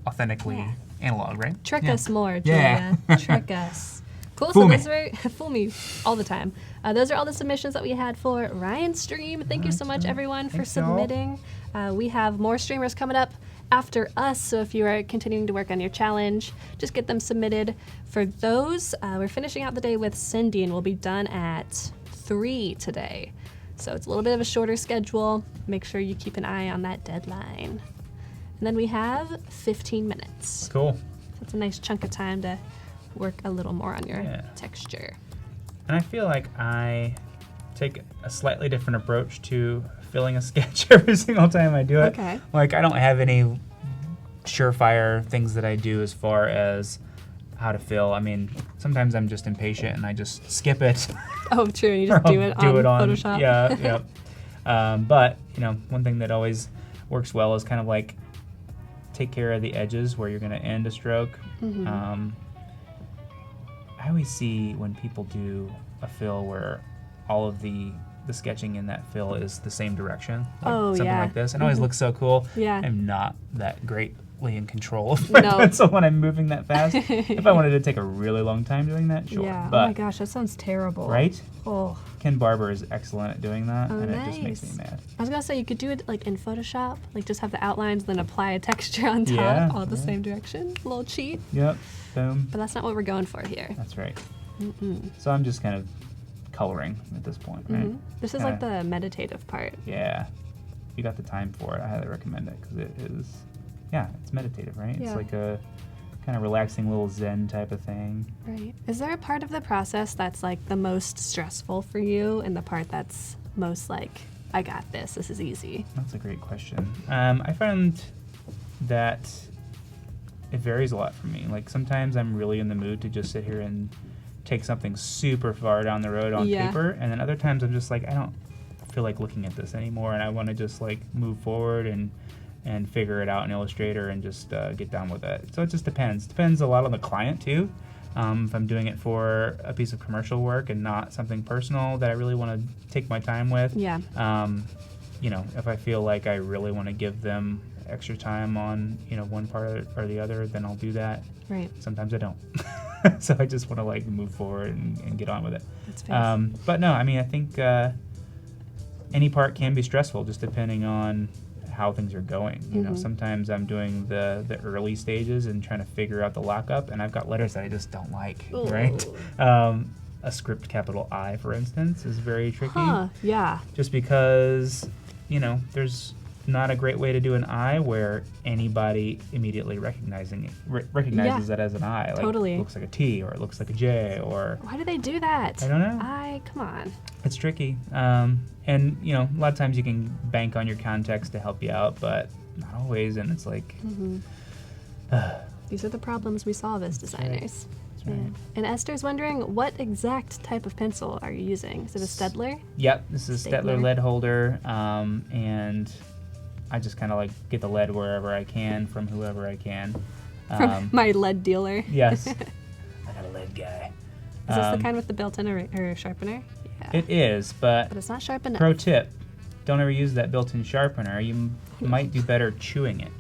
authentically analog, right? Trick us more, Julia. Trick us. Cool. Fool so me. those are fool me all the time. Those are all the submissions that we had for Ryan's stream. Thank you so much, everyone, for submitting. We have more streamers coming up after us, so if you are continuing to work on your challenge, just get them submitted. For those, we're finishing out the day with Cindy, and we'll be done at 3 today. So it's a little bit of a shorter schedule. Make sure you keep an eye on that deadline. And then we have 15 minutes. Cool. That's a nice chunk of time to work a little more on your texture. And I feel like I take a slightly different approach to filling a sketch every single time I do it. Okay. Like, I don't have any surefire things that I do as far as how to fill. I mean, sometimes I'm just impatient and I just skip it. Oh, true. You just do it on Photoshop. Yeah. But, you know, one thing that always works well is kind of like take care of the edges where you're going to end a stroke. I always see when people do a fill where all of the sketching in that fill is the same direction, like something like this, and it always looks so cool. I'm not that greatly in control of my pencil when I'm moving that fast. If I wanted to take a really long time doing that, sure. But, oh my gosh, that sounds terrible. Right? Oh. Ken Barber is excellent at doing that, and nice. it just makes me mad. I was gonna say you could do it like in Photoshop, like just have the outlines, then apply a texture on top, all the same direction. A little cheat. Yep. Boom. But that's not what we're going for here. That's right. So I'm just kind of coloring at this point, right? This is like the meditative part. Yeah. If you got the time for it, I highly recommend it because it is, it's meditative, right? It's like a kind of relaxing little Zen type of thing. Right. Is there a part of the process that's like the most stressful for you and the part that's most like, I got this, this is easy? That's a great question. I found that it varies a lot for me. Like sometimes I'm really in the mood to just sit here and take something super far down the road on paper, and then other times I'm just like, I don't feel like looking at this anymore, and I want to just like move forward and figure it out in Illustrator and just get done with it. So it just depends. Depends a lot on the client too. If I'm doing it for a piece of commercial work and not something personal that I really want to take my time with. You know, if I feel like I really want to give them extra time on, you know, one part or the other, then I'll do that. Right. Sometimes I don't. So I just want to like move forward and get on with it. That's fair. But no, I mean, I think any part can be stressful just depending on how things are going. You know, sometimes I'm doing the early stages and trying to figure out the lockup, and I've got letters that I just don't like, right? A script capital I, for instance, is very tricky. Just because, you know, there's not a great way to do an I where anybody immediately recognizes it as an I. Like, it looks like a T, or it looks like a J, or... Why do they do that? I don't know. Come on. It's tricky. And, you know, a lot of times you can bank on your context to help you out, but not always, and it's like... These are the problems we solve as designers. That's right. And Esther's wondering, what exact type of pencil are you using? Is it a Staedtler? Yep, this is a Staedtler lead holder, and I just kind of like get the lead wherever I can from whoever I can. From my lead dealer. Yes. I got a lead guy. Is this the kind with the built-in or sharpener? Yeah. It is, but it's not sharp enough. Pro tip, don't ever use that built-in sharpener. You might do better chewing it.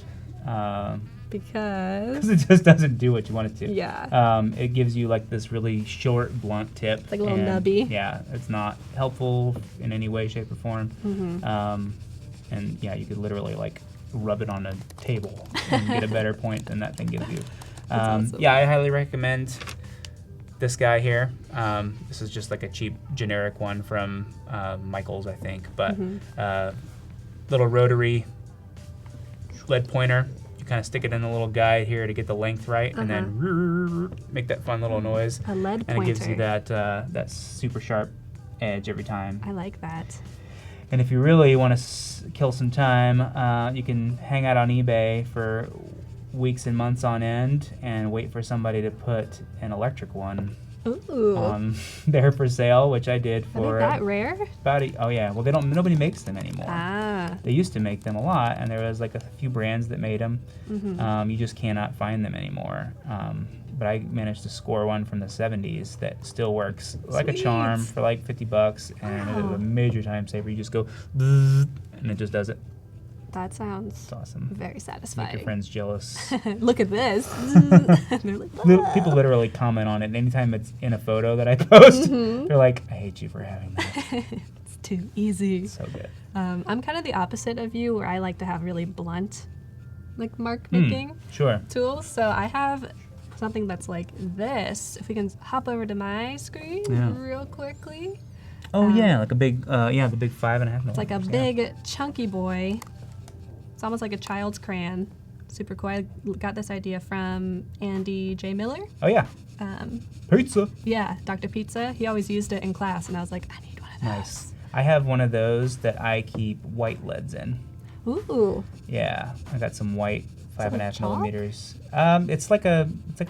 Because it just doesn't do what you want it to. Yeah. It gives you like this really short, blunt tip. It's like a little nubby. Yeah, it's not helpful in any way, shape, or form. And yeah, you could literally like rub it on a table and get a better point than that thing gives you. awesome. Yeah, I highly recommend this guy here. This is just like a cheap generic one from Michael's, I think, but little rotary lead pointer. You kind of stick it in the little guide here to get the length right, and then make that fun little noise. A lead and pointer. it gives you that super sharp edge every time. I like that. And if you really want to kill some time, you can hang out on eBay for weeks and months on end and wait for somebody to put an electric one Ooh. there for sale, which I did for Are they that rare? oh yeah, well nobody makes them anymore. Ah. They used to make them a lot, and there was like a few brands that made them. You just cannot find them anymore. But I managed to score one from the 70s that still works like a charm for like $50, and it is a major time saver. You just go, and it just does it. That sounds It's awesome. very satisfying. Make your friends jealous. Look at this. They're like, People literally comment on it. Anytime it's in a photo that I post, they're like, I hate you for having that. It's too easy. So good. I'm kind of the opposite of you, where I like to have really blunt, like mark making Sure. tools. So I have something that's like this. If we can hop over to my screen real quickly. Oh yeah, like a big, the big 5.5mm. It's like a big chunky boy. It's almost like a child's crayon. Super cool. I got this idea from Andy J. Miller. Oh yeah. Pizza. Yeah, Dr. Pizza. He always used it in class, and I was like, I need one of those. Nice. I have one of those that I keep white leads in. Ooh. Yeah, I got some white that like 5.5 chalk? millimeters. It's like a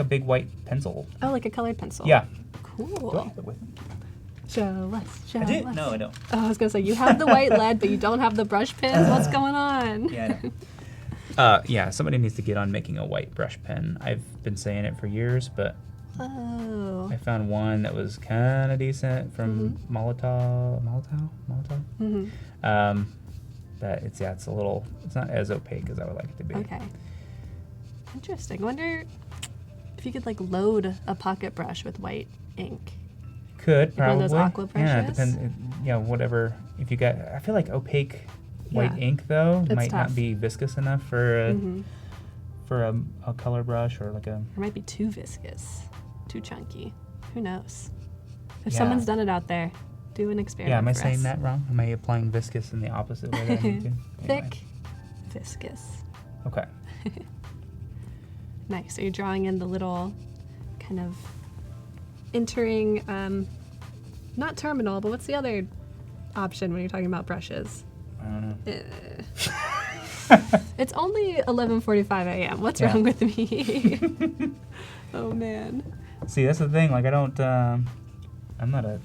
big white pencil. Oh, like a colored pencil. Yeah. Cool. Show us. Show I did? us. No, I don't. Oh, I was gonna say you have the white lead, but you don't have the brush pins. What's going on? Yeah, I know. Yeah, somebody needs to get on making a white brush pen. I've been saying it for years, but Oh. I found one that was kind of decent from Molotov. But it's not as opaque as I would like it to be. Okay. Interesting. I wonder if you could like load a pocket brush with white ink. Could Like probably. one of those aqua Yeah, it brushes? depends. Yeah, whatever. If you got, I feel like opaque white Yeah. ink though It's might tough. not be viscous enough for a color brush or like a. Or might be too viscous, too chunky. Who knows? If Yeah. someone's done it out there, do an experiment. Yeah, am I for saying us. that wrong? Am I applying viscous in the opposite way that I need to? Anyway. Thick, viscous. Okay. Nice. So you're drawing in the little kind of entering, not terminal, but what's the other option when you're talking about brushes? I don't know. It's only 11:45 a.m. What's wrong with me? Oh man. See, that's the thing. Like, I don't. I'm not a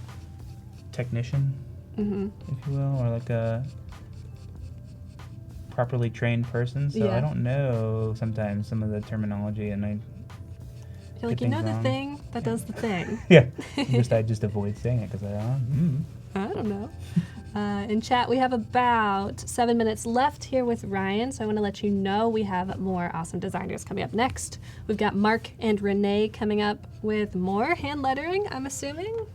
technician, if you will, or like a properly trained person. So I don't know sometimes some of the terminology, and I. You're like, get you know things the wrong. thing that does the thing. Yeah. I just avoid saying it because I don't know. In chat, we have about 7 minutes left here with Ryan, so I want to let you know we have more awesome designers coming up next. We've got Mark and Renee coming up with more hand lettering, I'm assuming.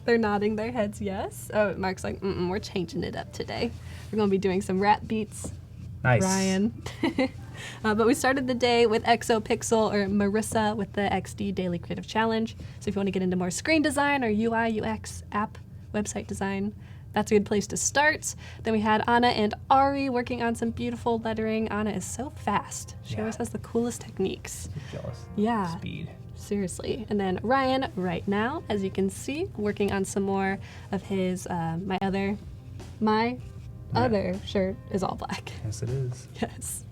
They're nodding their heads yes. Oh, Mark's like, we're changing it up today. We're going to be doing some rap beats. Nice. Ryan. But we started the day with ExoPixel, or Marissa, with the XD Daily Creative Challenge. So if you want to get into more screen design or UI, UX, app, website design, that's a good place to start. Then we had Anna and Ari working on some beautiful lettering. Anna is so fast. She always has the coolest techniques. Jealous. Yeah. Speed. Seriously. And then Ryan, right now, as you can see, working on some more of his, my other shirt is all black. Yes, it is. Yes.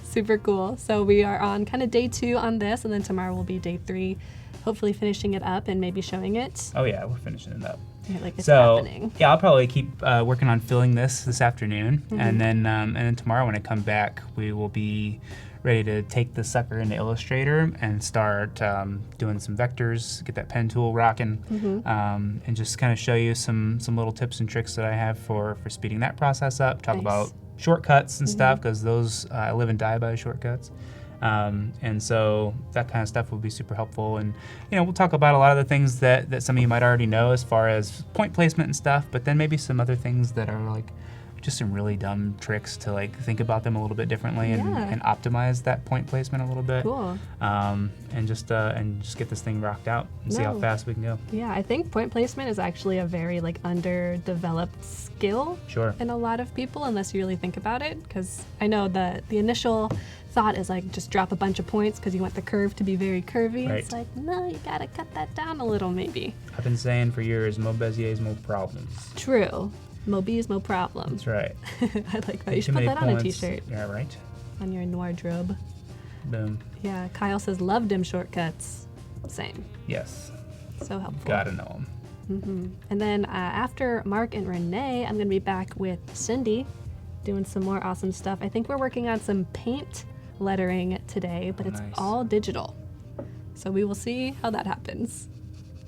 Super cool. So we are on kind of day 2 on this, and then tomorrow will be day 3, hopefully finishing it up and maybe showing it. Oh yeah, we're finishing it up. Yeah, like it's So happening. yeah, I'll probably keep working on filling this afternoon, and then tomorrow when I come back, we will be ready to take the sucker into Illustrator and start doing some vectors, get that pen tool rocking, and just kind of show you some little tips and tricks that I have for speeding that process up. Talk about shortcuts and stuff, because those I live and die by shortcuts. And so that kind of stuff will be super helpful. And, we'll talk about a lot of the things that some of you might already know as far as point placement and stuff, but then maybe some other things that are like just some really dumb tricks to like think about them a little bit differently and optimize that point placement a little bit. Cool. And just get this thing rocked out and see how fast we can go. Yeah, I think point placement is actually a very like underdeveloped skill in a lot of people, unless you really think about it. Because I know that the initial thought is like just drop a bunch of points because you want the curve to be very curvy. Right. It's like, no, you gotta cut that down a little maybe. I've been saying for years, mo Bezier's mo problems. True. Mo bees, mo problem. That's right. I like that. You should put that on a t-shirt. Yeah, right. On your wardrobe. Boom. Yeah, Kyle says, love dim shortcuts. Same. Yes. So helpful. Gotta know them. Mm-hmm. And then after Mark and Renee, I'm going to be back with Cindy doing some more awesome stuff. I think we're working on some paint lettering today, but it's all digital. So we will see how that happens.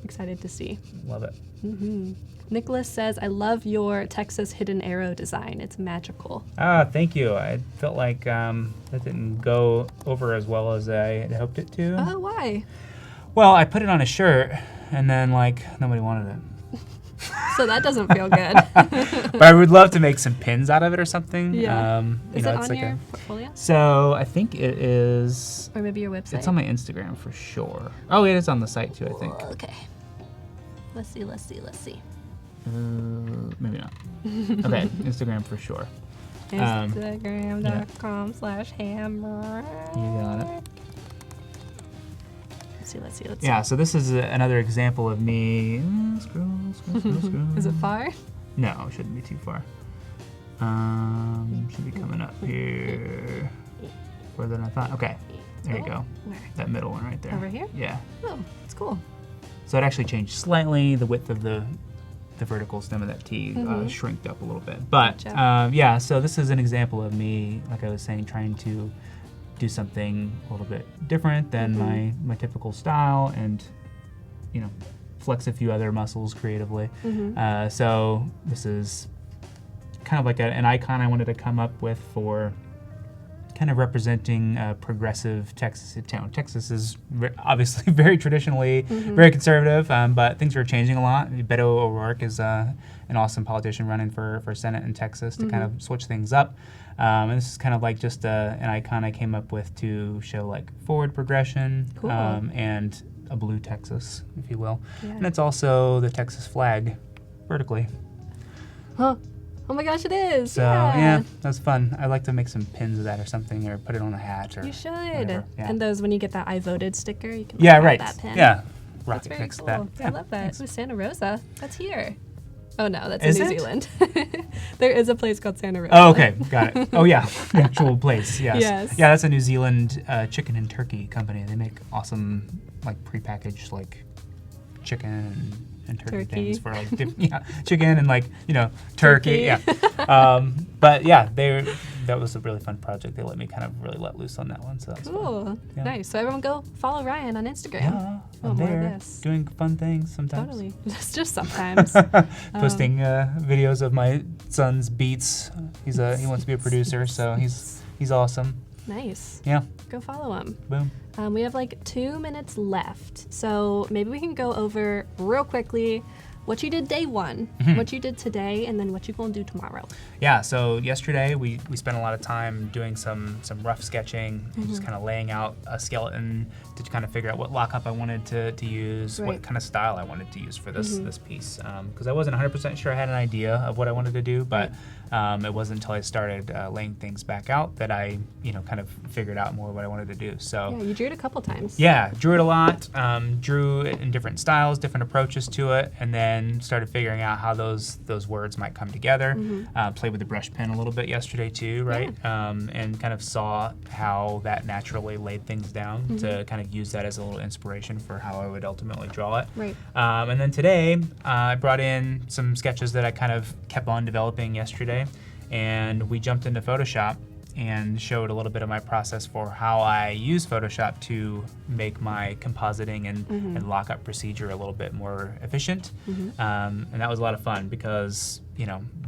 Excited to see. Love it. Mm-hmm. Nicholas says, I love your Texas hidden arrow design. It's magical. Thank you. I felt like that didn't go over as well as I had hoped it to. Oh, why? Well, I put it on a shirt, and then, like, nobody wanted it. So that doesn't feel good. But I would love to make some pins out of it or something. Yeah. Is it it's on like your portfolio? So I think it is. Or maybe your website? It's on my Instagram for sure. Oh, it is on the site too, I think. Okay. Let's see. Maybe not. Okay, Instagram for sure. Instagram.com/Hamrick. You got it. Let's see. Yeah, so this is another example of me. Scroll. Is it far? No, it shouldn't be too far. Should be coming up here. Further than I thought. Okay, there you go. Where? That middle one right there. Over here? Yeah. Oh, it's cool. So it actually changed slightly. The width of the vertical stem of that T shrinked up a little bit. But yeah, so this is an example of me, like I was saying, trying to do something a little bit different than my typical style and, flex a few other muscles creatively. So this is kind of like an icon I wanted to come up with for kind of representing a progressive Texas town. Texas is obviously very traditionally very conservative, but things are changing a lot. Beto O'Rourke is an awesome politician running for Senate in Texas to kind of switch things up. And this is kind of like just an icon I came up with to show like forward progression and a blue Texas, if you will. Yeah. And it's also the Texas flag vertically. Huh. Oh my gosh, it is. So, yeah, that's fun. I'd like to make some pins of that or something, or put it on a hat. Or you should. Yeah. And those, when you get that I voted sticker, you can that pin. Yeah, Rocket next to that. Yeah, I love that. Thanks. Ooh, Santa Rosa. That's here. Oh, no, that's is in New it? Zealand. There is a place called Santa Rosa. Oh, okay, got it. Oh, yeah, the actual place, yes. Yeah, that's a New Zealand chicken and turkey company. They make awesome, like, prepackaged, like, chicken and turkey things for like chicken and like turkey. But yeah, that was a really fun project. They let me kind of really let loose on that one, so that's cool. Yeah. Nice. So everyone go follow Ryan on Instagram. Yeah, I'm there doing fun things sometimes. Totally, just sometimes. Posting videos of my son's beats. He wants to be a producer, so he's awesome. Nice. Yeah. Go follow him. Boom. We have like 2 minutes left, so maybe we can go over real quickly what you did day one, what you did today, and then what you're going to do tomorrow. Yeah, so yesterday we spent a lot of time doing some rough sketching, just kind of laying out a skeleton to kind of figure out what lockup I wanted to use, what kind of style I wanted to use for this piece. Because I wasn't 100% sure I had an idea of what I wanted to do, but it wasn't until I started laying things back out that I kind of figured out more what I wanted to do. So yeah, you drew it a couple times. Yeah, drew it a lot, drew it in different styles, different approaches to it, and then started figuring out how those words might come together. Played with the brush pen a little bit yesterday too, right? Yeah. And kind of saw how that naturally laid things down to kind of use that as a little inspiration for how I would ultimately draw it. Right. And then today, I brought in some sketches that I kind of kept on developing yesterday, and we jumped into Photoshop and showed a little bit of my process for how I use Photoshop to make my compositing and lockup procedure a little bit more efficient. And that was a lot of fun because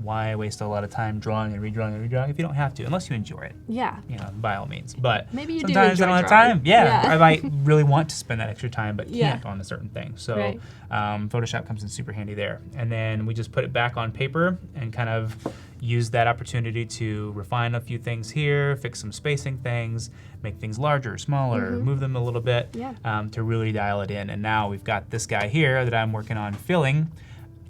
why waste a lot of time drawing and redrawing and redrawing if you don't have to, unless you enjoy it. Yeah. By all means. But maybe you do sometimes I don't have drawing. time. Yeah, I might really want to spend that extra time, but Yeah. can't on a certain thing. So Right. Photoshop comes in super handy there. And then we just put it back on paper and kind of use that opportunity to refine a few things here, fix some spacing things, make things larger, smaller, move them a little bit to really dial it in. And now we've got this guy here that I'm working on filling,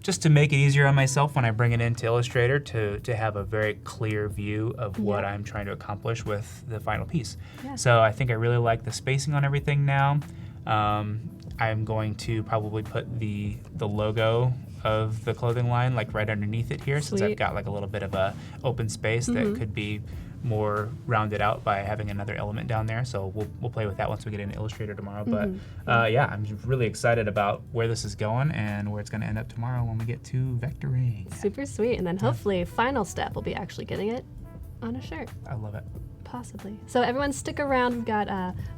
just to make it easier on myself when I bring it into Illustrator to have a very clear view of what I'm trying to accomplish with the final piece. Yeah. So I think I really like the spacing on everything now. I'm going to probably put the logo of the clothing line like right underneath it here, since I've got like a little bit of a open space that could be more rounded out by having another element down there. So we'll play with that once we get into Illustrator tomorrow. But yeah, I'm just really excited about where this is going and where it's going to end up tomorrow when we get to vectoring. Super sweet. And then hopefully final step will be actually getting it on a shirt. I love it. Possibly. So everyone stick around. We've got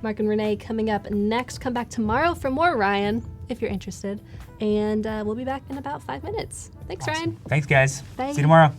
Mark and Renee coming up next. Come back tomorrow for more Ryan, if you're interested. And we'll be back in about 5 minutes. Thanks, Awesome. Ryan. Thanks, guys. Bye. See you tomorrow.